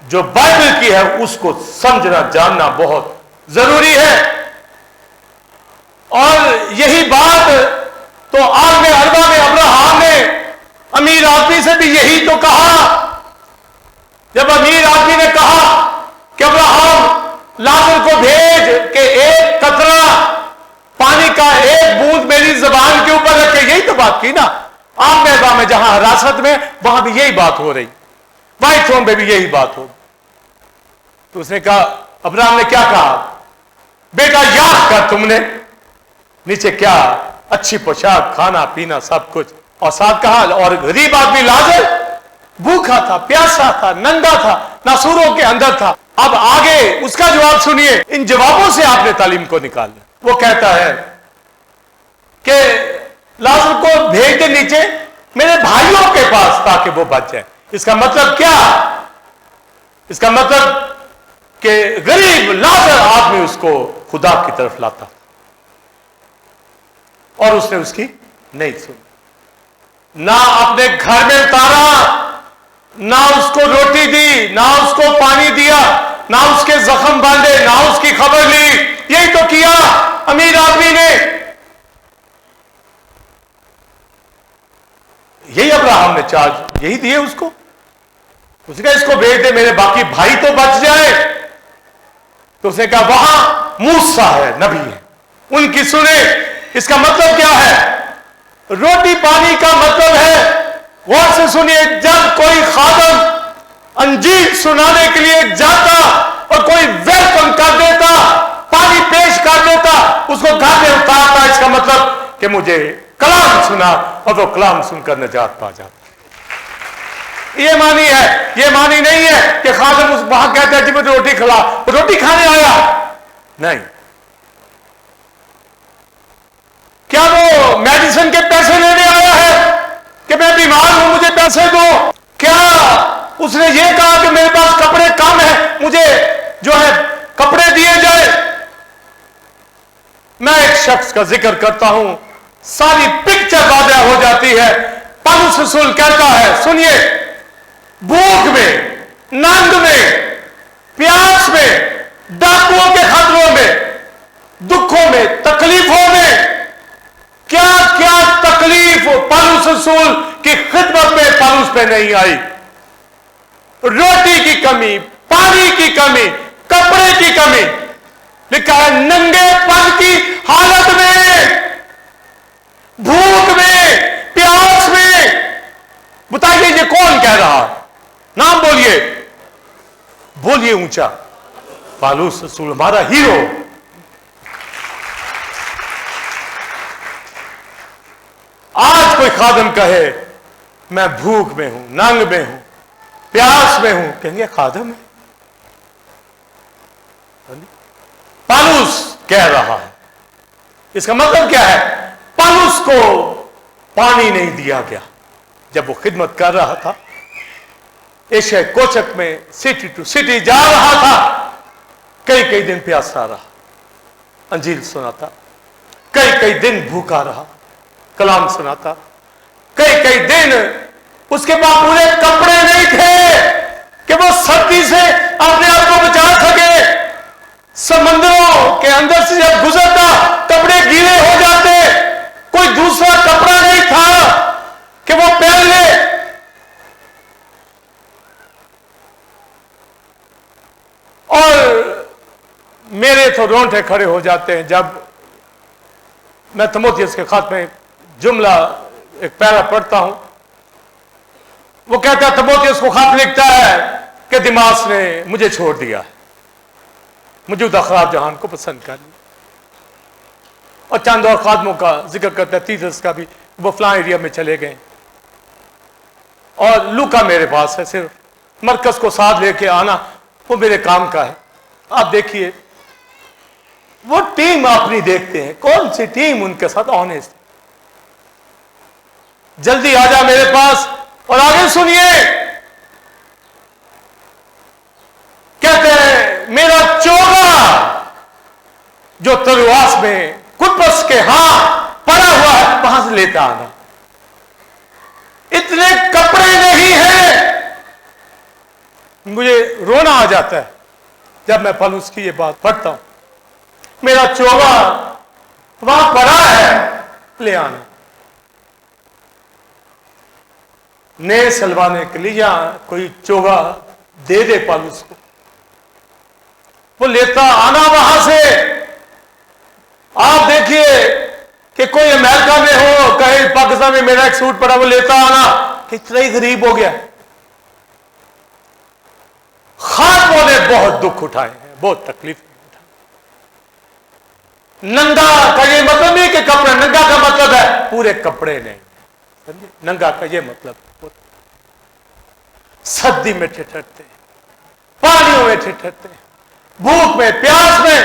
جو بائبل کی ہے اس کو سمجھنا جاننا بہت ضروری ہے. اور یہی بات تو عالم اربا میں ابراہیم نے امیر آدمی سے بھی یہی تو کہا. جب امیر آدمی نے کہا کہ ابراہیم لازر کو بھیج کہ ایک قطرہ پانی کا ایک بوند میری زبان کے اوپر رکھے، یہی تو بات کی نا. عالم اربا میں جہاں حراست میں وہاں بھی یہی بات ہو رہی، وائٹ تھرون پہ بھی یہی بات ہو. تو اس نے کہا، ابراہیم نے کیا کہا؟ بیٹا یاد کر تم نے نیچے کیا اچھی پوشاک، کھانا پینا سب کچھ، اور ساتھ کہا اور غریب آدمی لازر بھوکا تھا، پیاسا تھا، ننگا تھا، ناسوروں کے اندر تھا. اب آگے اس کا جواب سنیے. ان جوابوں سے آپ نے تعلیم کو نکالنا. وہ کہتا ہے کہ لازر کو بھیج دے نیچے میرے بھائیوں کے پاس تاکہ وہ بچ جائے. اس کا مطلب کیا؟ اس کا مطلب کہ غریب لازر آدمی اس کو خدا کی طرف لاتا، اور اس نے اس کی نہیں سنی. نہ اپنے گھر میں اتارا، نہ اس کو روٹی دی، نہ اس کو پانی دیا، نہ اس کے زخم باندھے، نہ اس کی خبر لی. یہی تو کیا امیر آدمی نے. یہی ابراہیم نے چارج یہی دیے اس کو. اس نے کہا اس کو بھیج دے، میرے باقی بھائی تو بچ جائے. تو اس نے کہا وہاں موسیٰ ہے، نبی ہے، ان کی سنے. اس کا مطلب کیا ہے؟ روٹی پانی کا مطلب ہے، غور سے سنیے، جب کوئی خادم انجیل سنانے کے لیے جاتا اور کوئی ویلکم کر دیتا، پانی پیش کر دیتا، اس کو گھر میں اتارتا، اس کا مطلب کہ مجھے کلام سنا، اور وہ کلام سن کر نجات پا جاتا. یہ معنی ہے. یہ معنی نہیں ہے کہ خادم اس وہاں کہتا ہے جی مجھے روٹی کھلا، روٹی کھانے آیا نہیں. کیا وہ میڈیسن کے پیسے لینے آیا ہے کہ میں بیمار ہوں مجھے پیسے دو؟ کیا اس نے یہ کہا کہ میرے پاس کپڑے کم ہیں مجھے جو ہے کپڑے دیے جائے؟ میں ایک شخص کا ذکر کرتا ہوں، ساری پکچر واضح ہو جاتی ہے. پولس رسول کہتا ہے، سنیے، بھوک میں، ننگ میں، پیاس میں، ڈاکوؤں کے خطروں میں، دکھوں میں، تکلیفوں میں، کیا کیا تکلیف پولس رسول کی خدمت میں پولس پہ نہیں آئی. روٹی کی کمی، پانی کی کمی، کپڑے کی کمی. لکھا ہے ننگے پن کی حالت میں، بھوک میں، پیاس میں. بتائیے یہ کون کہہ رہا؟ نام بولیے، بولیے اونچا. پولس رسول ہمارا ہیرو. آج کوئی खादिम कहे मैं भूख में हूं, नंग में हूं, प्यास में हूं, कहेंगे खादिम है। पौलुस कह रहा है, इसका मतलब क्या है? पौलुस को पानी नहीं दिया गया जब वो खिदमत कर रहा था, एशिया कोचक में सिटी टू सिटी जा रहा था, कई कई दिन प्यासा रहा, अंजील सुनाता, कई कई दिन भूखा रहा, कलाम सुनाता, कई कई दिन उसके पास पूरे कपड़े नहीं थे कि वो सर्दी से अपने आप को बचा सके। समंदरों के अंदर से जब गुजरता कपड़े गीले हो जाते, कोई दूसरा कपड़ा नहीं था कि वो पहन ले। और मेरे तो रोंगटे खड़े हो जाते हैं जब मैं तीमुथियुस के खत में जुमला एक पैरा पढ़ता हूं। वो कहता है, तीमुथियुस को खत लिखता है कि दिमास ने मुझे छोड़ दिया है, मौजूदा खराब जहान को पसंद कर लिया। और चंद और खादमों का जिक्र करता है, तीतस का भी, वो फलां एरिया में चले गए। और लूका मेरे पास है, सिर्फ मरकज को साथ लेके आना वो मेरे काम का है। आप देखिए वो टीम आप नहीं देखते हैं, कौन सी टीम उनके साथ ऑनेस्ट। जल्दी आ जा मेरे पास। और आगे सुनिए, कहते हैं मेरा चोगा जो तलवास में कुपस के पड़ा हुआ है, वहां से लेता आना। इतने कपड़े नहीं हैं। मुझे रोना आ जाता है जब मैं पौलुस की ये बात पढ़ता हूं। मेरा चोगा वहां पड़ा है, ले आना। ने सलवाने के लिए या कोई चोगा दे दे पौलुस को, वो लेता आना वहां से। आप देखिए कि कोई अमेरिका में हो, कहीं पाकिस्तान में मेरा एक सूट पड़ा, वो लेता आना, कितना ही गरीब हो गया। खादमों ने बहुत दुख उठाए हैं, बहुत तकलीफ उठाई। नंगा का ये मतलब नहीं कि कपड़े, नंगा का मतलब है पूरे कपड़े नहीं, समझे? नंगा का ये मतलब सर्दी में ठिठुरते, पानियों में ठिठुरते, भूख में, प्यास में।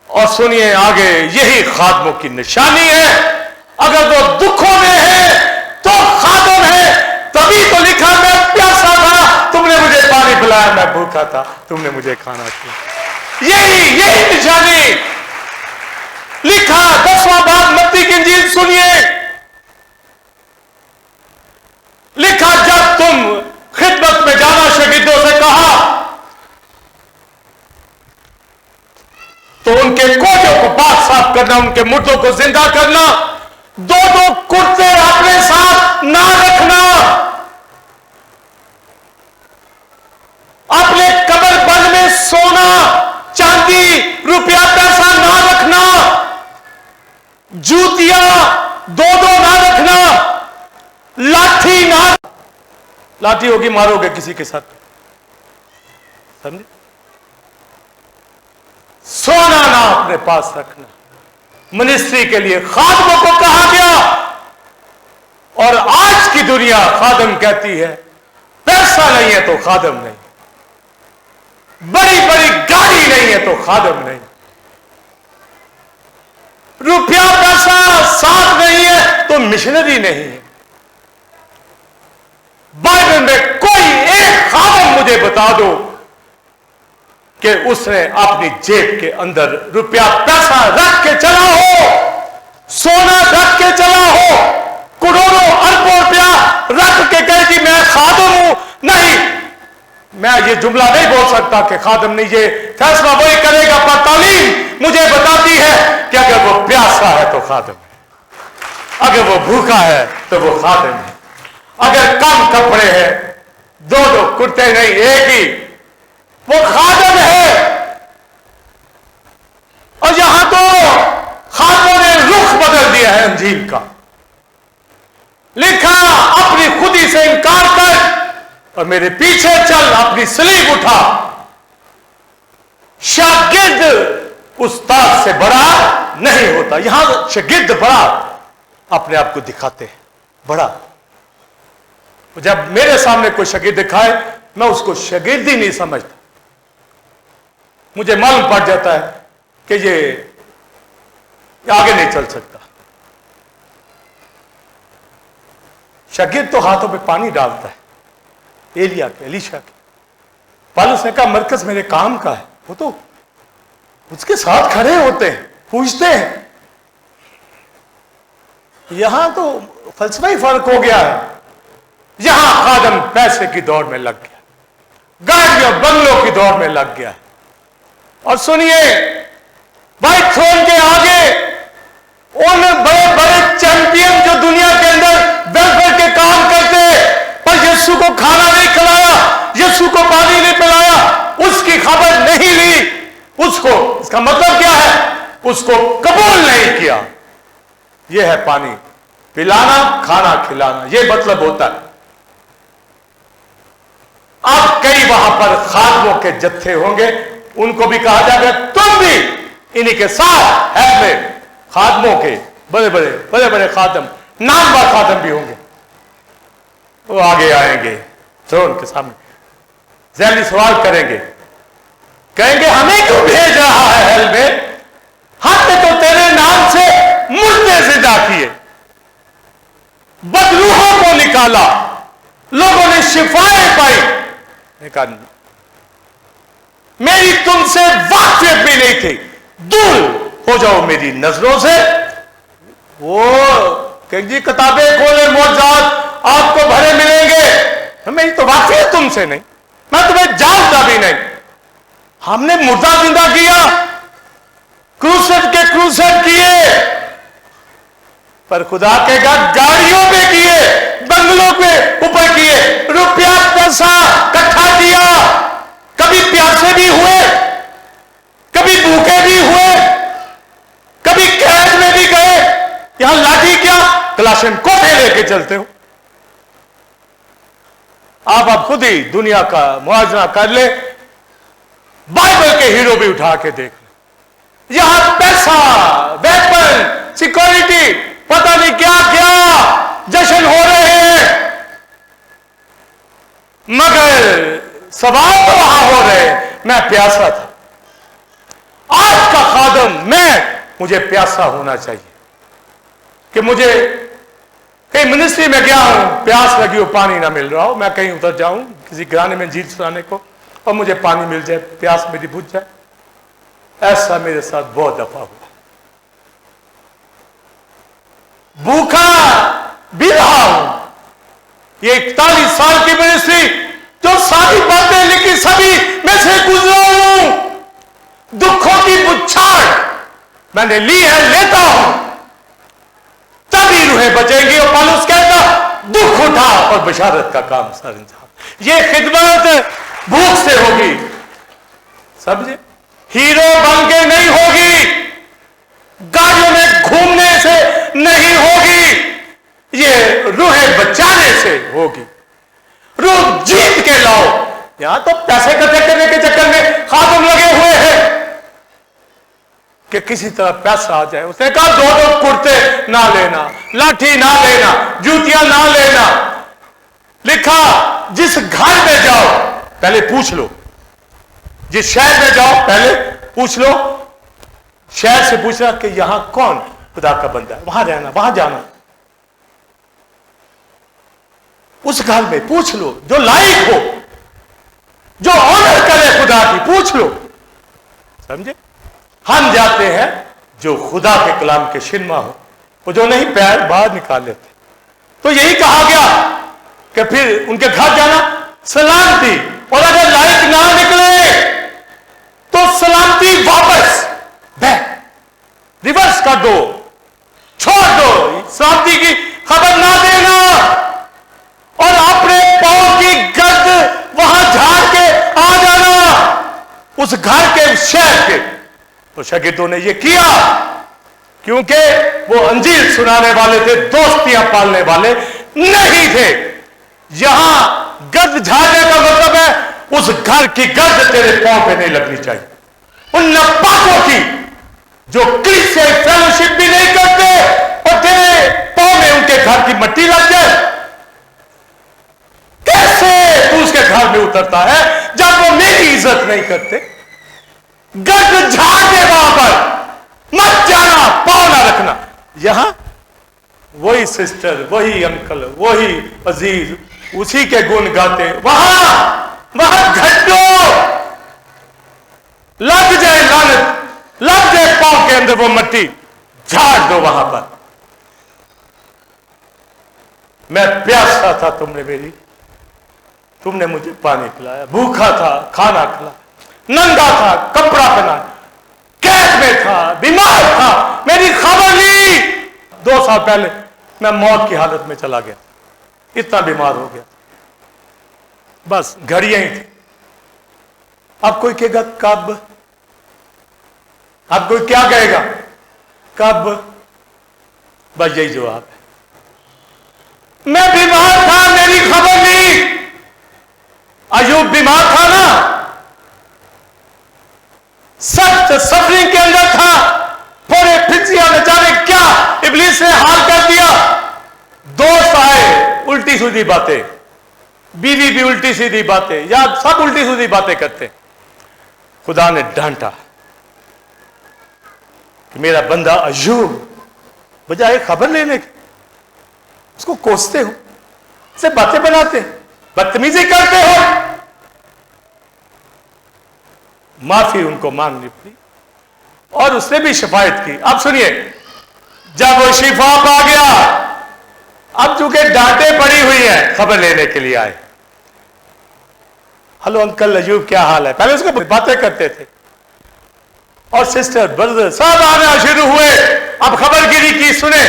और सुनिए आगे, यही खादमों की निशानी है। अगर वो दुखों में है तो खादम है। तभी तो लिखा मैं प्यासा था, तुमने मुझे पानी पिलाया, मैं भूखा था, तुमने मुझे खाना दिया। यही निशानी लिखा। 10वां बाब मत्ती की इंजील सुनिए, लिखा जब तुम खिदमत में जाना शहीदों से कहा तो उनके कोठों को पाक साफ करना, उनके मुर्दों को जिंदा करना, 2-2 कुर्ते अपने साथ ना रखना, अपने कब्र बंद में सोना, चांदी, रुपया, पैसा ना रखना, जूतियां 2-2 ना रखना, लाठी ना, लाठी होगी मारोगे किसी के साथ, समझे? सोना ना अपने पास रखना। मिनिस्ट्री के लिए खादमों को कहा गया। और आज की दुनिया खादम कहती है पैसा नहीं है तो खादम नहीं, बड़ी बड़ी गाड़ी नहीं है तो खादम नहीं, रुपया पैसा साथ नहीं है तो मिशनरी नहीं है। बाइबल में कोई एक खादम मुझे बता दो कि उसने अपनी जेब के अंदर रुपया पैसा रख के चला हो, सोना रख के चला हो, करोड़ों अरबों रुपया रख के कहे कि मैं खादम हूं। नहीं, मैं ये जुमला नहीं बोल सकता कि खादम नहीं, ये फैसला वही करेगा। पर तालीम मुझे बताती है कि अगर वो प्यासा है तो खादम है, अगर वो भूखा है तो वो खादम है, अगर कम कपड़े हैं, 2-2 कुर्ते नहीं, एक ही, वो खादम है। और यहां तो खादमों ने रुख बदल दिया है अंजील का। लिखा अपनी खुदी से इनकार कर और मेरे पीछे चल, अपनी सलीब उठा। शागिर्द उस्ताद से बड़ा नहीं होता। यहां शागिर्द बड़ा, अपने आप को दिखाते हैं बड़ा। जब मेरे सामने कोई शागिर्द दिखाए, मैं उसको शागिर्द ही नहीं समझता। मुझे मालूम पड़ जाता है कि ये आगे नहीं चल सकता। शागिर्द तो हाथों पे पानी डालता है, एलिया के, एलीशा के। पौलुस ने कहा मरकज मेरे काम का है, वो तो उसके साथ खड़े होते हैं, पूछते हैं। यहां तो फलसफा ही फर्क हो गया है। यहां खादम पैसे की दौड़ में लग गया, गाड़ियों बंगलों की दौड़ में लग गया। और सुनिए, भाई थ्रोन के आगे उन बड़े बड़े चैंपियन जो दुनिया के अंदर वेलफेयर के काम करते, पर यीशु को खाना नहीं खिलाया, यीशु को पानी नहीं पिलाया, उसकी खबर नहीं ली, उसको, इसका मतलब क्या है, उसको कबूल नहीं किया। यह है पानी पिलाना, खाना खिलाना, यह मतलब होता है। अब कई वहां पर खादमों के जत्थे होंगे, उनको भी कहा जाएगा तुम भी इन्हीं के साथ हेल्प में, खादमों के बड़े बड़े खादम, नामवर खादम भी होंगे। वो आगे आएंगे थ्रोन के सामने, जहनी सवाल करेंगे, कहेंगे हमें क्यों भेज रहा है हेल में? हमने तो तेरे नाम से मुर्दे जिंदा किए, बदरूहों को निकाला, लोगों ने शिफाएं पाई। कहा मेरी तुमसे वाकिफ भी नहीं थी, दूर हो जाओ मेरी नजरों से। वो कहेंगे जी किताबें खोले, मौजूद आपको भरे मिलेंगे, मेरी तो वाकिफ तुमसे नहीं, मैं तुम्हें जानता भी नहीं। हमने मुर्दा जिंदा किया, क्रूसेड के क्रूसेड किए, पर खुदा के घर गाड़ियों पे किए, बंगलों पे ऊपर किए, रुपया पैसा इकट्ठा किया, कभी प्यासे भी हुए, कभी भूखे भी हुए, कभी कैद में भी गए। यहां लाठी क्या, कलाशन कोठे लेके चलते हो। आप खुद ही दुनिया का मुआवजा कर ले, बाइबल के हीरो भी उठा के देख ले। यहां पैसा, वेपन, सिक्योरिटी, पता नहीं क्या क्या जश्न हो रहे हैं, मगर सवाल तो वहां हो रहे। मैं प्यासा था, आज का खादम मुझे प्यासा होना चाहिए कि मुझे कहीं मिनिस्ट्री में गया हूं, प्यास लगी हो, पानी ना मिल रहा हो, मैं कहीं उतर जाऊं किसी गाने में जीत सुनाने को और मुझे पानी मिल जाए, प्यास मेरी बुझ जाए। ऐसा मेरे साथ बहुत दफा हुआ। भूखा भी रहा हूं। ये 41 साल की मिनिस्ट्री, जो सारी बातें लिखी सभी में से गुजरा हूं। दुखों की बुछाड़ मैंने ली है, लेता हूं, तभी रूहें बचेंगी। और पौलुस कहता दुख उठा और बशारत का काम सर अंजाम। ये खिदमत भूख से होगी, समझे, हीरो बन के नहीं होगी, गाड़ियों में घूमने से नहीं होगी, ये रूहें बचाने से होगी। रूह जीत के लाओ। यहां तो पैसे इकट्ठे करने के चक्कर में खादम लगे हुए हैं कि किसी तरह पैसा आ जाए। उसने कहा दो कुर्ते ना लेना, लाठी ना लेना, जूतियां ना लेना। लिखा जिस घर में जाओ पहले पूछ लो, जिस शहर में जाओ पहले पूछ लो, शहर से पूछना कि यहां कौन खुदा का बंदा है, वहां रहना, वहां जाना। उस घर में पूछ लो जो लायक हो, जो ऑनर करे खुदा की, पूछ लो, समझे। हम जाते हैं जो खुदा के कलाम के शिनमा हो, वो जो नहीं पैर बाहर निकाल लेते। तो यही कहा गया कि फिर उनके घर जाना सलामती, और अगर लायक ना निकले तो सलामती वापस बैक, रिवर्स कर दो, छोड़ दो, सलामती की खबर ना देना, और अपने पांव की गर्द वहां झाड़ के आ जाना उस घर के, उस शहर के। तो शागिर्दों ने ये किया क्योंकि वो अंजीर सुनाने वाले थे, दोस्तियां पालने वाले नहीं थे। यहां गर्द झाड़ने का मतलब है उस घर की गर्द तेरे पांव पे नहीं लगनी चाहिए। उन नापाकों की जो क्रिश्चियन फेलोशिप भी नहीं करते और तेरे मेरे घर की मट्टी लग जाए? कैसे तू उसके घर में उतरता है जब वो मेरी इज्जत नहीं करते? गर्द झाड़ दे वहां पर, मत जाना, पाँव ना रखना। यहां वही सिस्टर, वही अंकल, वही अजीज उसी के गुण गाते, वहां घंटों लग जाए लानत, लग जाए पांव के अंदर वो मट्टी, झाड़ दो वहां पर। मैं प्यासा था, तुमने मुझे पानी पिलाया, भूखा था, खाना खिलाया, नंगा था, कपड़ा पहनाया, कैद में था, बीमार था, मेरी खबर ली। 2 साल पहले मैं मौत की हालत में चला गया, इतना बीमार हो गया, बस घड़ियां ही थी। अब कोई कहेगा कब? अब कोई क्या कहेगा? कब? बस यही जवाब है। मैं बीमार था, मेरी खबर ली। अयूब बीमार था ना, सख्त सफरिंग के अंदर था, पूरे फिजिया में जाने क्या इब्लीस ने हाल कर दिया। दोस्त आए, उल्टी सीधी बातें, बीवी भी उल्टी सीधी बातें, या सब उल्टी सीधी बातें करते। खुदा ने डांटा कि मेरा बंदा अयूब, बजाय खबर लेने की उसको कोसते हो, उससे बातें बनाते, बदतमीजी करते हो। माफी उनको मांगनी पड़ी और उसने भी शिफायत की। अब सुनिए, जब वो शिफा पा गया, अब चूंकि डांटे पड़ी हुई है, खबर लेने के लिए आए। हेलो अंकल अयूब, क्या हाल है? पहले उसको बातें करते थे, और सिस्टर ब्रदर सब आना शुरू हुए। अब खबरगिरी की सुने,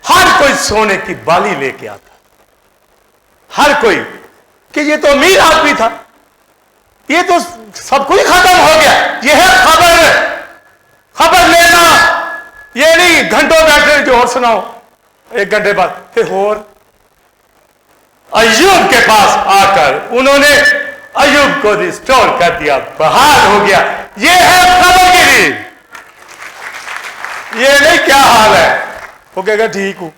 हर कोई सोने की बाली लेके आता, हर कोई, कि ये तो अमीर आदमी था, ये तो सब कुछ खत्म हो गया। ये है खबर लेना, ये नहीं घंटों बैठे जो और सुनाओ, 1 घंटे बाद फिर और। अयूब के पास आकर उन्होंने अयूब को रिस्टोर कर दिया, बहाल हो गया। ये है खबरगिरी, ये नहीं क्या हाल है। वो कहेगा ठीक हूं,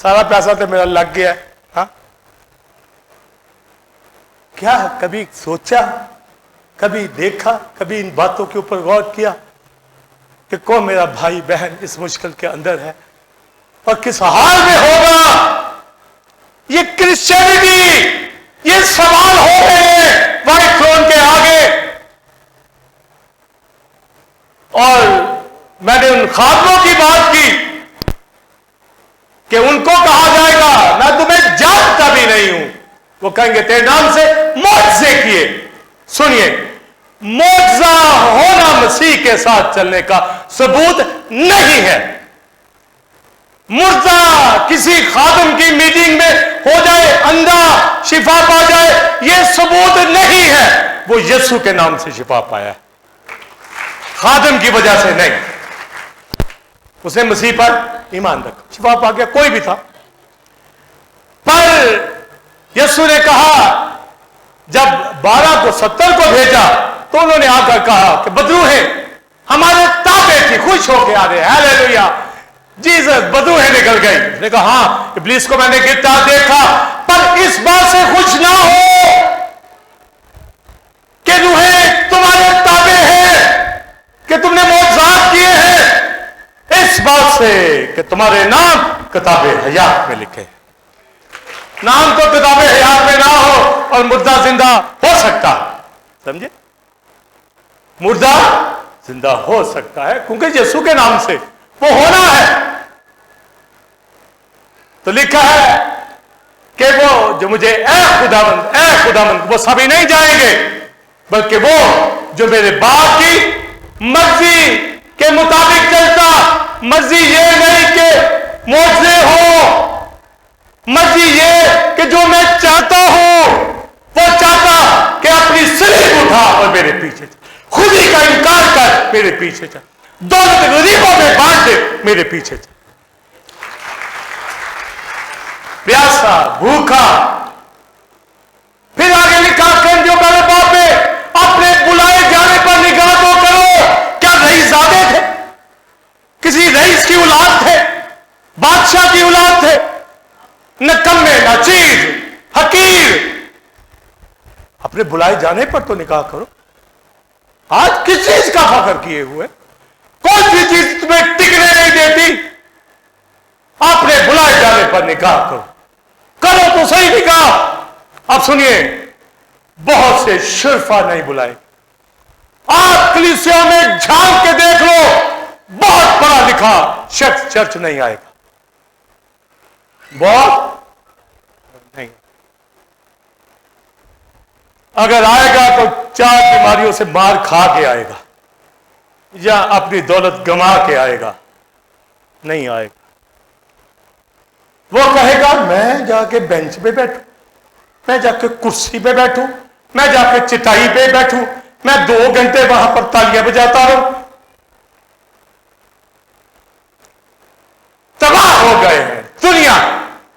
सारा पैसा तो मेरा लग गया। हाँ, क्या कभी सोचा, कभी देखा, कभी इन बातों के ऊपर गौर किया कि कौन मेरा भाई बहन इस मुश्किल के अंदर है और किस हाल में होगा? ये क्रिश्चियनिटी, ये सवाल हो रहे हैं व्हाइट थ्रोन के आगे। और मैंने उन खातमों की बात की कि उनको कहा जाएगा मैं तुम्हें जानता भी नहीं हूं। वो कहेंगे तेरे नाम से मुआवजे किए। सुनिए, मुआवजा होना मसीह के साथ चलने का सबूत नहीं है। मुर्दा किसी खादम की मीटिंग में हो जाए, अंधा शिफा पा जाए, यह सबूत नहीं है। वो यीशु के नाम से शिफा पाया है, खादम की वजह से नहीं। उसने मसीह पर ईमान रखा, शिफा पा गया, कोई भी था। पर यीशु ने कहा, जब 12 को 70 को भेजा तो उन्होंने आकर कहा कि बदरूहें हमारे ताबे थी, खुश होके आ रहे, हालेलुया, जीसस बदरूहें निकल गई। उसने कहा हाँ, इब्लीस को मैंने गिरता देखा, पर इस बात से खुश ना हो कि रूहें तुम्हारे ताबे हैं, कि तुमने मौजज़ात किए हैं, इस बात से कि तुम्हारे नाम किताबे हयात में लिखे। नाम तो किताबे हयात में ना हो और मुर्दा जिंदा हो सकता, समझे? मुर्दा जिंदा हो सकता है क्योंकि यीशु के नाम से वो होना है। तो लिखा है कि वो जो मुझे ए खुदावंद, वो सभी नहीं जाएंगे, बल्कि वो जो मेरे बाप की मर्जी के मुताबिक चलता। मर्जी ये नहीं कि मौजज़े हो, मर्जी ये कि जो मैं चाहता हूं वो चाहता कि अपनी सलीब उठा और मेरे पीछे चल, खुदी का इनकार कर मेरे पीछे चल, दौलत गरीबों में बांट दे मेरे पीछे चल। प्यासा, भूखा, फिर आगे लिखा जो मेरे बाप में अपने बुलाए जाने पर निगाह तो करो। क्या रईसज़ादे थे? किसी रईस की औलाद थे, बादशाह की औलाद थे? अपने बुलाए जाने पर तो निकाह करो। आज किस चीज का फख्र किए हुए, कौन सी चीज तुम्हें टिकने नहीं देती? अपने बुलाए जाने पर निकाह करो, करो तो सही निकाह। अब सुनिए, बहुत से शुरफा नहीं बुलाए। आप कलीसिया में झांक के देख लो, बहुत पढ़ा लिखा शख्स चर्च नहीं आएगा, बहुत नहीं। अगर आएगा तो 4 बीमारियों से मार खा के आएगा या अपनी दौलत गंवा के आएगा, नहीं आएगा। वो कहेगा मैं जाके बेंच पे बैठूं, मैं जाके कुर्सी पे बैठूं, मैं जाके चटाई पे बैठूं, मैं 2 घंटे वहां पर तालियां बजाता रहूं। तबाह हो गए हैं दुनिया,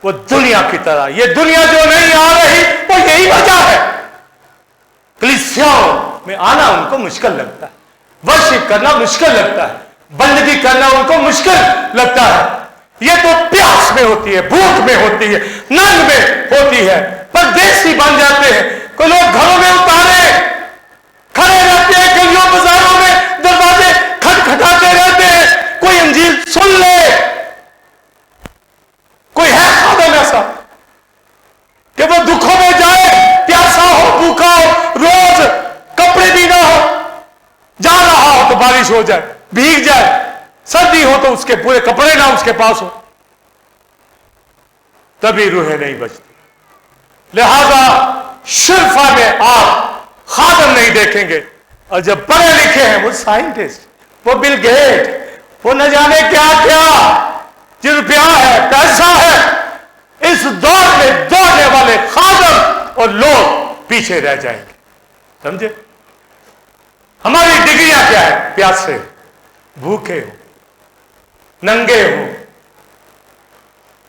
वो दुनिया की तरह। ये दुनिया जो नहीं आ रही वो यही वजह है। कलीसियाओं में आना उनको मुश्किल लगता है, वर्शिप करना मुश्किल लगता है, बंदगी करना उनको मुश्किल लगता है। ये तो प्यास में होती है, भूख में होती है, नंग में होती है, परदेसी बन जाते हैं। कोई लोग घरों में उतारे खड़े रहते हैं, गलियों बाजारों में दरवाजे खटखटाते रहते हैं, कोई अंजील सुन ले। कोई है खादम ऐसा कि वो दुखों में जाए, प्यासा हो, भूखा हो, रोज कपड़े भी ना हो, जा रहा हो तो बारिश हो जाए, भीग जाए, सर्दी हो तो उसके पूरे कपड़े ना उसके पास हो, तभी रूहें नहीं बचती। लिहाजा शुरफा में आप खादम नहीं देखेंगे। और जब पढ़े लिखे हैं वो साइंटिस्ट, वो बिल गेट, वो न जाने क्या क्या, जो रुपया है, पैसा है, इस दौर में दौड़ने वाले खादम और लोग पीछे रह जाएंगे। समझे? हमारी डिग्रियां क्या है? प्यासे हो, भूखे हो, नंगे हो,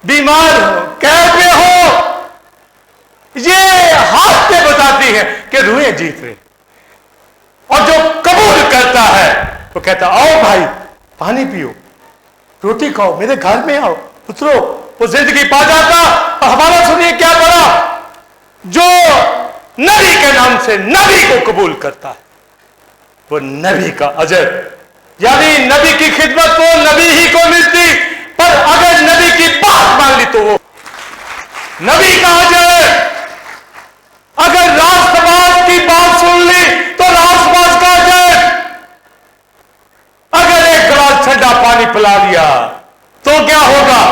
बीमार हो, कैद में हो, ये हाथ बताती है कि रूहें जीत रहे। और जो कबूल करता है वो कहता आओ भाई पानी पियो, रोटी खाओ, मेरे घर में आओ, उतरो, वो जिंदगी पा जाता। और हमारा सुनिए क्या पड़ा, जो नबी के नाम से नबी को कबूल करता है वो नबी का अजर, यानी नबी की खिदमत तो नबी ही को मिलती, पर अगर नबी की बात मान ली तो वो नबी का अजर। अगर रास्तबाज की बात सुन ली तो रास्तबाज का अजर। अगर एक गिलास ठंडा पानी पिला दिया तो क्या होगा?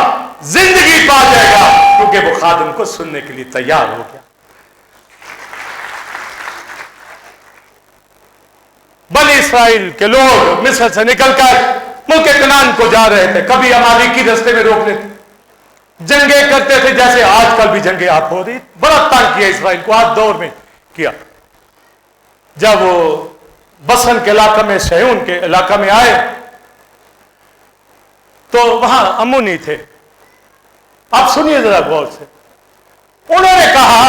जिंदगी पा जाएगा, क्योंकि वो खादिम को सुनने के लिए तैयार हो गया। बनी इस्राइल के लोग मिस्र से निकलकर मुल्क कनान को जा रहे थे, कभी अमालेकी रस्ते में रोक लेते, जंगे करते थे, जैसे आजकल भी जंगे आप हो रही। बड़ा तंग किया इस्राइल को, आज दौर में किया। जब वो बसन के इलाका में, सहून के इलाका में आए तो वहां अम्मुनी थे। आप सुनिए जरा गौर से, उन्होंने कहा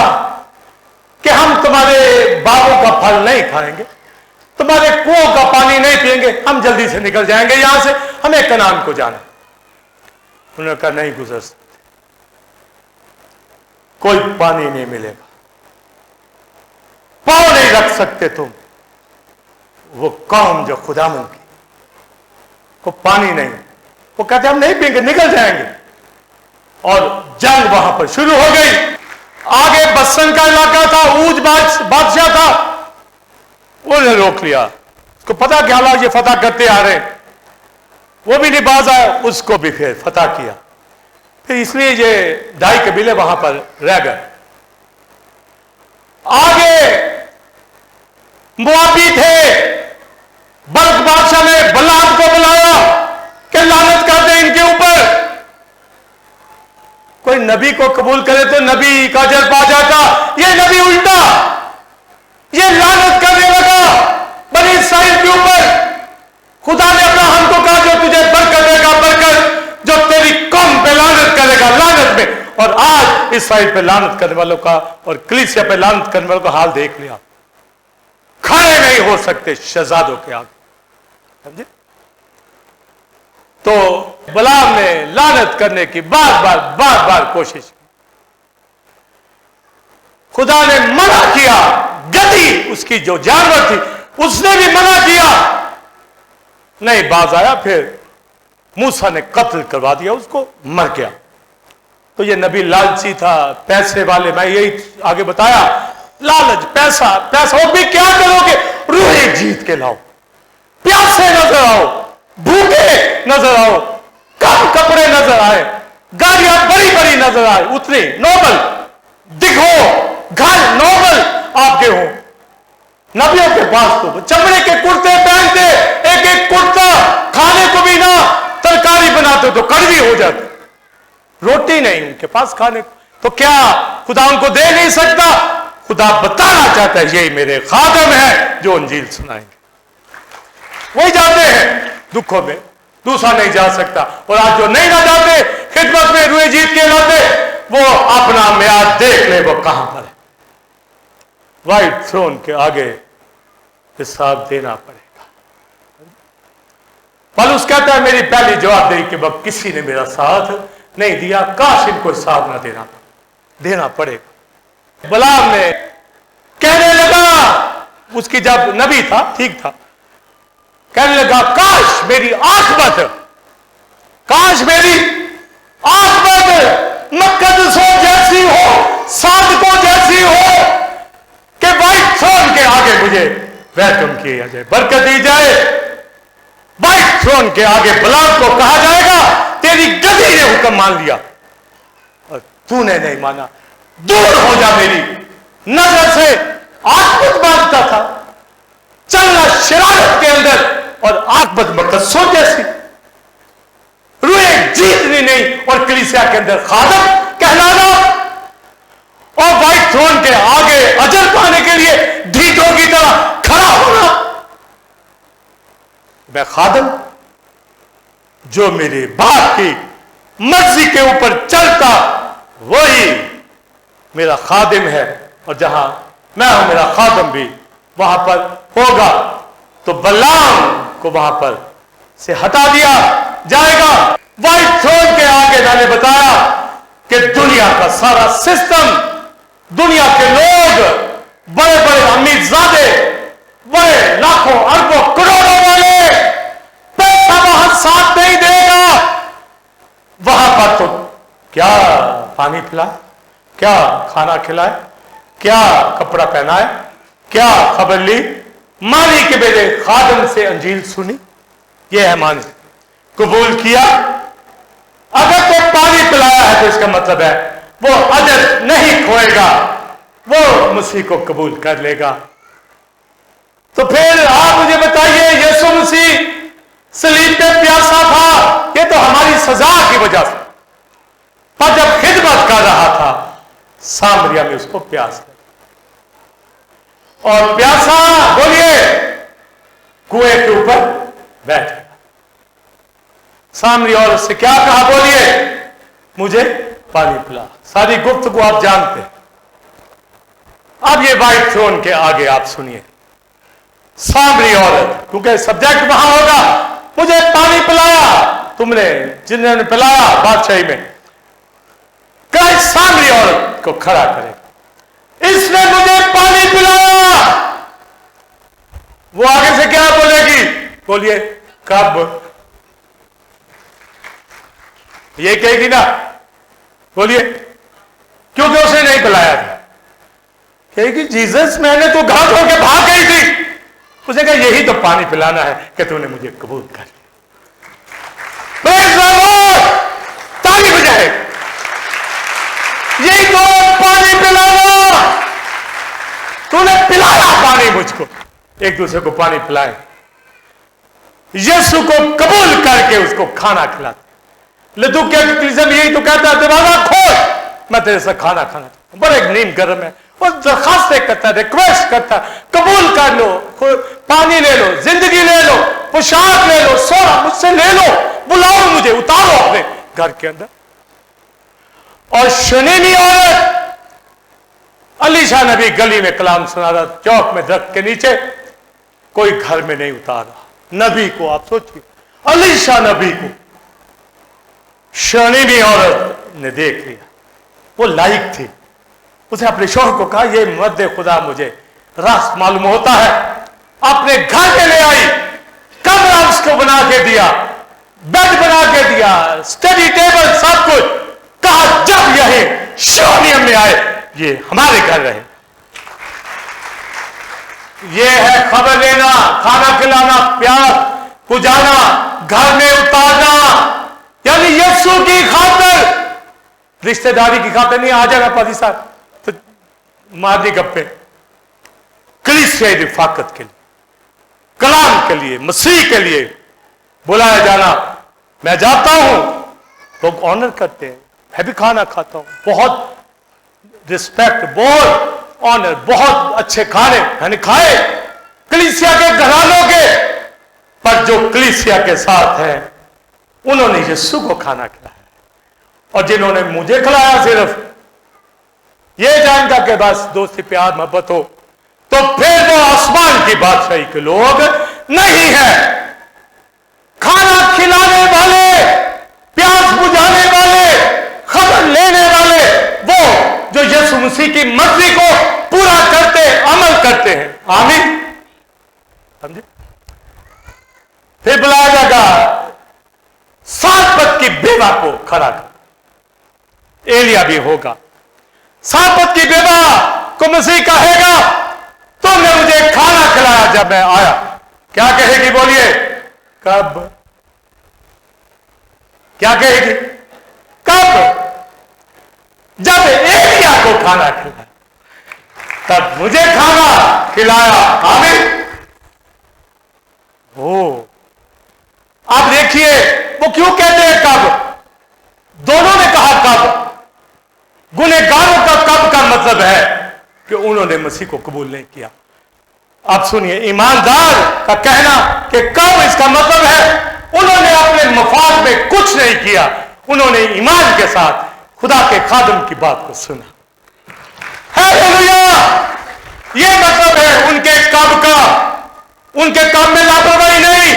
कि हम तुम्हारे बागों का फल नहीं खाएंगे, तुम्हारे कुओं का पानी नहीं पिएंगे, हम जल्दी से निकल जाएंगे यहां से, हमें कनान को जाना। उन्होंने कहा नहीं गुजर सकते, कोई पानी नहीं मिलेगा, पांव नहीं रख सकते तुम। वो कौम जो खुदामंद की, को पानी नहीं, वो कहते हम नहीं पिएंगे, निकल जाएंगे। और जंग वहां पर शुरू हो गई। आगे बसन का इलाका था, ऊज बादशाह था, उन्हें रोक लिया। उसको पता क्या हालात ये फतह करते आ रहे, वो भी नहीं बाज आया, उसको भी फिर फतह किया। फिर इसलिए ये 2.5 कबीले वहां पर रह गए। आगे मुआबी थे, बल्क बादशाह ने बलाम को बुलाया कि लानत कर दे इनके ऊपर। कोई नबी को कबूल करे तो नबी का अजर पा जाता, ये नबी उल्टा, ये लानत करने लगा बनी इस्राइल के ऊपर। खुदा ने अपना हमको कहा जो तुझे बरकत देगा बरकत, जो तेरी कौम पे लानत करेगा लानत में। और आज इस्राइल पे लानत करने वालों का और कलीसिया पे लानत करने वालों का हाल देख लिया, खड़े नहीं हो सकते शहजादों के आगे। समझे? तो बलाम ने लानत करने की बार बार कोशिश की। खुदा ने मना किया, गधी उसकी जो जानवर थी उसने भी मना किया, नहीं बाज आया, फिर मूसा ने कत्ल करवा दिया उसको, मर गया। तो ये नबी लालची था, पैसे वाले, मैं यही आगे बताया, लालच, पैसा, पैसा, वो भी क्या करोगे, रूहें जीत के लाओ, प्यासे नजर आओ, भूखे नजर आओ, कम कपड़े नजर आए, गाड़ियां बड़ी बड़ी नजर आए, उतनी नोबल दिखो, घर नोबल आपके हो। नबियों के पास तो चमड़े के कुर्ते पहनते, एक एक कुर्ता, खाने को भी ना तरकारी बनाते तो कड़वी हो जाती, रोटी नहीं उनके पास खाने को, तो क्या खुदा उनको दे नहीं सकता? खुदा बताना चाहता है यही मेरे खादम है जो इंजील सुनाएंगे, वही जाते हैं दुखों में, दूसरा नहीं जा सकता। और आज जो नहीं ना जाते खिदमत में रूए जीत के लाते, वो अपना म्याद देख ले वो कहां पर है। व्हाइट थ्रोन के आगे हिसाब देना पड़ेगा। पौलुस कहता है मेरी पहली जवाबदेही के वक्त किसी ने मेरा साथ नहीं दिया, काश इनको हिसाब ना देना पड़ेगा। बलाम ने कहने लगा, उसकी जब नबी था ठीक था, कहने लगा काश मेरी आखिरत, काश मेरी आखिरत मुकद्दसों जैसी हो, साधकों जैसी हो, कि व्हाइट थ्रोन के आगे मुझे वेलकम किया जाए, बरकत दी जाए। व्हाइट थ्रोन के आगे बलाम को कहा जाएगा तेरी गधी ने हुक्म मान लिया और तूने नहीं माना, दूर हो जा मेरी नजर से। आखिरत मानता था, चलना शरारत के अंदर और आकबत मुकद्दसों जैसी, रूए जीतनी नहीं और कलीसिया के अंदर खादम कहलाना और व्हाइट थ्रोन के आगे अजर पाने के लिए ढीठों की तरह खड़ा होना। मैं खादम जो मेरे बाप की मर्जी के ऊपर चलता वही मेरा खादिम है, और जहां मैं हूं मेरा खादम भी वहां पर होगा। तो बलाम को वहां पर से हटा दिया जाएगा। व्हाइट थ्रोन के आगे मैंने बताया कि दुनिया का सारा सिस्टम, दुनिया के लोग, बड़े बड़े अमीरजादे, बड़े लाखों अरबों करोड़ों वाले, पैसा वहां साथ नहीं देगा। वहां पर तो क्या पानी पिलाए, क्या खाना खिलाए, क्या कपड़ा पहनाए, क्या खबर ली, मानी कि मेरे खादम से अंजील सुनी, यह है मानी, कबूल किया। अगर तो पानी पिलाया है तो इसका मतलब है वो अजर नहीं खोएगा, वो मसीह को कबूल कर लेगा। तो फिर आप मुझे बताइए, यीशु मसीह सलीब पे प्यासा था, ये तो हमारी सजा की वजह से, पर जब खिदमत कर रहा था सामरिया में उसको प्यास लगी, और प्यासा बोलिए कुएं के ऊपर बैठ गया। सामरी औरत से क्या कहा, बोलिए मुझे पानी पिला। सारी गुफ्तगू आप जानते हैं। अब ये व्हाइट थ्रोन के आगे आप सुनिए, सामरी औरत, क्योंकि सब्जेक्ट वहां होगा, मुझे पानी पिलाया तुमने, जिन्होंने पिलाया बादशाही में, कहीं सामरी औरत को खड़ा करे, इसने मुझे पानी पिलाया। वो आगे से क्या बोलेगी, बोलिए कब, ये कहेगी ना, बोलिए क्योंकि उसने नहीं पिलाया था। कहेगी जीसस मैंने तो घाट होकर भाग गई थी, उसने कहा यही तो पानी पिलाना है कि तूने मुझे कबूल कर लिया। ताली बजाए, यही तो पानी पिलाना, तूने पिलाया पानी मुझको। एक दूसरे को पानी पिलाए, यीशु को कबूल करके उसको खाना खिलाते। लदू क्या यही तो कहता है, दरवाजा खोल, मैं तेरे से खाना खाना चाहता हूं। बड़े नीम गर्म है, वो दरखास्तें करता है, रिक्वेस्ट करता है, कबूल कर लो, पानी ले लो, जिंदगी ले लो, पोशाक ले लो, सोना मुझसे ले लो, बुलाओ मुझे, उतारो अपने घर के अंदर। और शनीनी औरत, अलीशा नबी गली में कलाम सुना रहा, चौक में दरख्त के नीचे, कोई घर में नहीं उतारा। नबी को आप सोचिए, अलीशा नबी को शनीनी औरत ने देख लिया, वो लायक थी, उसने अपने शौहर को कहा, ये मर्द खुदा मुझे रास मालूम होता है, अपने घर में ले आई, कमरा उसको बना के दिया, बेड बना के दिया, स्टडी टेबल, सब कुछ। कहा जब यह शोनियम में आए ये हमारे घर रहे। ये है खबर लेना, खाना खिलाना, प्यार पुजाना, घर में उतारना, यानी यीशु की खातिर, रिश्तेदारी की खातिर नहीं। आ जाएगा पादी साहब तो मारनी गप्पे, कलीसिया रिफाकत के लिए, कलाम के लिए, मसीह के लिए बुलाया जाना। मैं जाता हूं, लोग ऑनर करते हैं, मैं भी खाना खाता हूं, बहुत रिस्पेक्ट, बहुत ऑनर, बहुत अच्छे खाने मैंने खाए कलीसिया के घरानों के, पर जो कलीसिया के साथ हैं उन्होंने यीशु को खाना खिलाया, और जिन्होंने मुझे खिलाया सिर्फ ये जानकर के बस दोस्ती प्यार मोहब्बत हो, तो फिर वो आसमान की बादशाही के लोग नहीं है। खाना खिलाने वाले, प्यास बुझाने वाले, खबर लेने वाले, वो जो यीशु मसीह की मर्जी को पूरा करते, अमल करते हैं। आमीन, समझे? फिर बुलाया जाएगा सारपत की बेवा को खड़ा कर, एलिया भी होगा। सारपत की बेवा को मसीह कहेगा, तुमने मुझे खाना खिलाया जब मैं आया। क्या कहेगी बोलिए? कब? क्या कहेगी? कब? जब एलिया को खाना खिलाया, तब मुझे खाना खिलाया। आमीन। ओ, आप देखिए वो क्यों कहते हैं कब? दोनों ने कहा कब। गुनहगारों का कब का मतलब है कि उन्होंने मसीह को कबूल नहीं किया। आप सुनिए, ईमानदार का कहना कि कब, इसका मतलब है उन्होंने अपने मफाद में कुछ नहीं किया, उन्होंने ईमान के साथ खुदा के खादम की बात को सुना। हालेलुया! ये मतलब है उनके कब का। उनके कब में लापरवाही नहीं,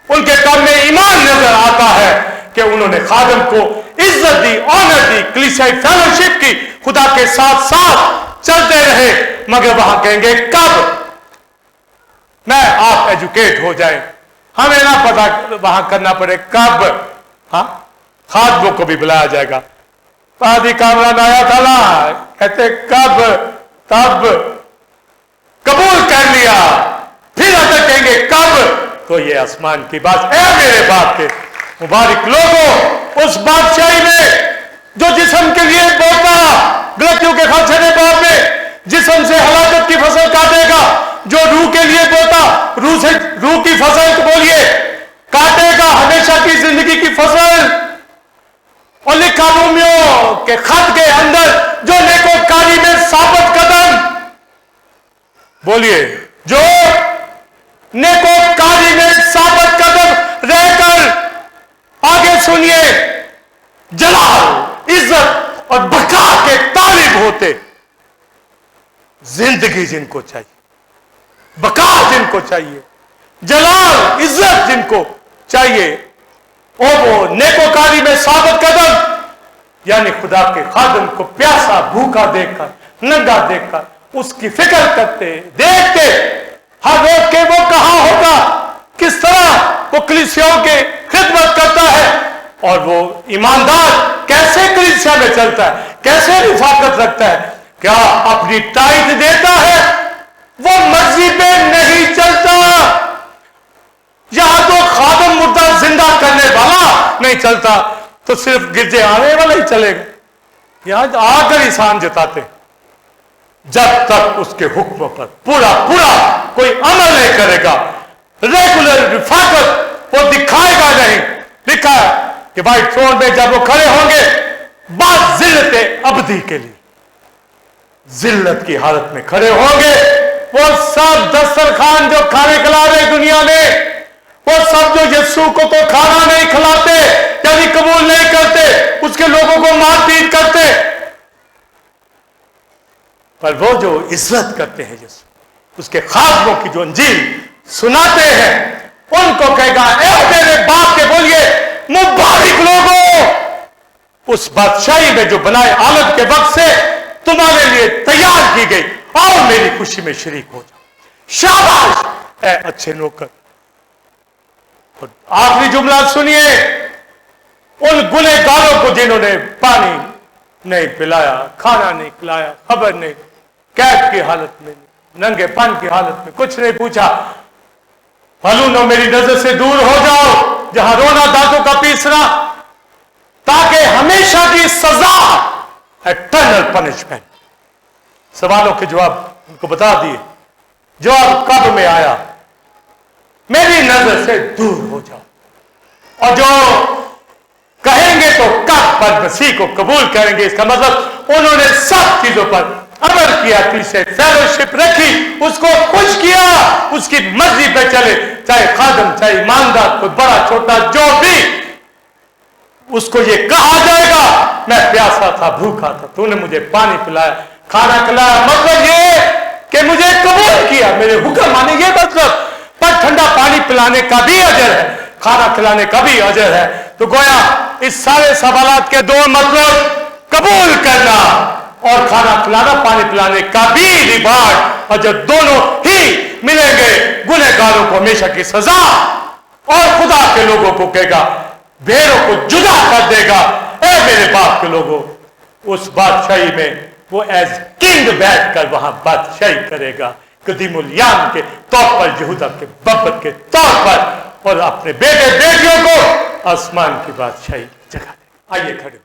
उनके कब में ईमान नजर आता है कि उन्होंने खादम को इज्जत दी, ऑनर दी, कलीसियाई फेलोशिप की, खुदा के साथ साथ चलते रहे। मगर वहां कहेंगे कब? मैं आप एजुकेट हो जाए, हमें ना पता वहां करना पड़े कब। हाँ, खादमों को भी बुलाया जाएगा। पादी कामरान आया था ना, कहते कब? तब कबूल कर लिया, फिर अगर कहेंगे कब, तो ये आसमान की बात है। मेरे बाप के मुबारक लोगों, उस बादशाही में जो जिस्म के लिए बोता, गलतियों के खर्चने बाप में जिस्म से हलाकत की फसल काटेगा, जो रूह के लिए बोता, रूह से रूह की फसल को बोलिए काटेगा हमेशा की जिंदगी की फसल। और लिखा रोमियो के खत के अंदर, जो नेकोकारी में साबित कदम, बोलिए, जो नेकोकारी में साबित कदम रहकर, आगे सुनिए, जलाल, इज्जत और बका के तालिब होते, जिंदगी जिनको चाहिए, बका जिनको चाहिए, जलाल, इज्जत जिनको चाहिए, और वो नेकोकारी में साबित कदम, यानी खुदा के खादम को प्यासा भूखा देखकर, नंगा देखकर उसकी फिक्र करते, देखते हर रोज के वो कहां होगा, किस तरह वो कलीसियाओं के खिदमत करता है, और वो ईमानदार कैसे कलीसिया में चलता है, कैसे रिफाकत रखता है, क्या अपनी टाइट देता है, वो मर्जी पे नहीं चलता। यहां तो खादम मुर्दा जिंदा करने वाला नहीं चलता, तो सिर्फ गिरजे आने वाला ही चलेगा। यहां आकर इंसान जताते, जब तक उसके हुक्म पर पूरा पूरा कोई अमल नहीं करेगा, रेगुलर रिफाकत वो दिखाएगा नहीं। लिखा है कि भाई थ्रोन में जब वो खड़े होंगे, बात जिल्लत अबदी के लिए, जिल्लत की हालत में खड़े होंगे, वो सब दस्तरखान जो खाने खिला रहे दुनिया में, वो सब जो यीशु को तो खाना नहीं खिलाते, यानी कबूल नहीं करते, उसके लोगों को मारपीट करते, पर वो जो इज्जत करते हैं यीशु, उसके खादमों की जो अंजील सुनाते हैं, उनको कहेगा, ए मेरे बाप के बोलिए मुबारक लोगों, उस बादशाही में जो बनाए आलम के वक्त से तुम्हारे लिए तैयार की गई, आओ मेरी खुशी में शरीक हो जाओ। शाबाश ए अच्छे नौकर। और आखिरी जुमला सुनिए, उन गुनहगारों को जिन्होंने पानी नहीं पिलाया, खाना नहीं खिलाया, खबर नहीं, कैद की हालत में, नंगेपन की हालत में, कुछ नहीं पूछा, फलूनो मेरी नजर से दूर हो जाओ, जहां रोना दांतों का पीसना, ताकि हमेशा की सजा, एटर्नल पनिशमेंट। सवालों के जवाब उनको बता दिए। जवाब कब में आया, मेरी नजर से दूर हो जाओ। और जो कहेंगे तो कब पर मसीह को कबूल करेंगे, इसका मतलब उन्होंने सब चीजों पर अमल किया, से फेलोशिप रखी, उसको खुश किया, उसकी मर्जी पे चले, चाहे खादम, चाहे ईमानदार, कोई बड़ा छोटा जो भी, उसको ये कहा जाएगा मैं प्यासा था, भूखा था, तूने मुझे पानी पिलाया, खाना खिलाया, मतलब ये कि मुझे कबूल किया, मेरे हुक्म माने, ये मतलब। पर ठंडा पानी पिलाने का भी अजर है, खाना खिलाने का भी अजर है। तो गोया इस सारे सवालात के दो मतलब, कबूल करना और खाना खिलाना, पानी पिलाने का भी रिवार्ड, और जब दोनों ही मिलेंगे, गुनहगारों को हमेशा की सजा और खुदा के लोगों को कहेगा, भेड़ों को जुदा कर देगा। ए मेरे बाप के लोगों, उस बादशाही में वो एज किंग बैठकर वहां बादशाही करेगा, कदीमुल याम के तौर पर, यहूदा के बब्बत के तौर पर, और अपने बेटे बेटियों को आसमान की बादशाही जगह दे। आइए खड़े।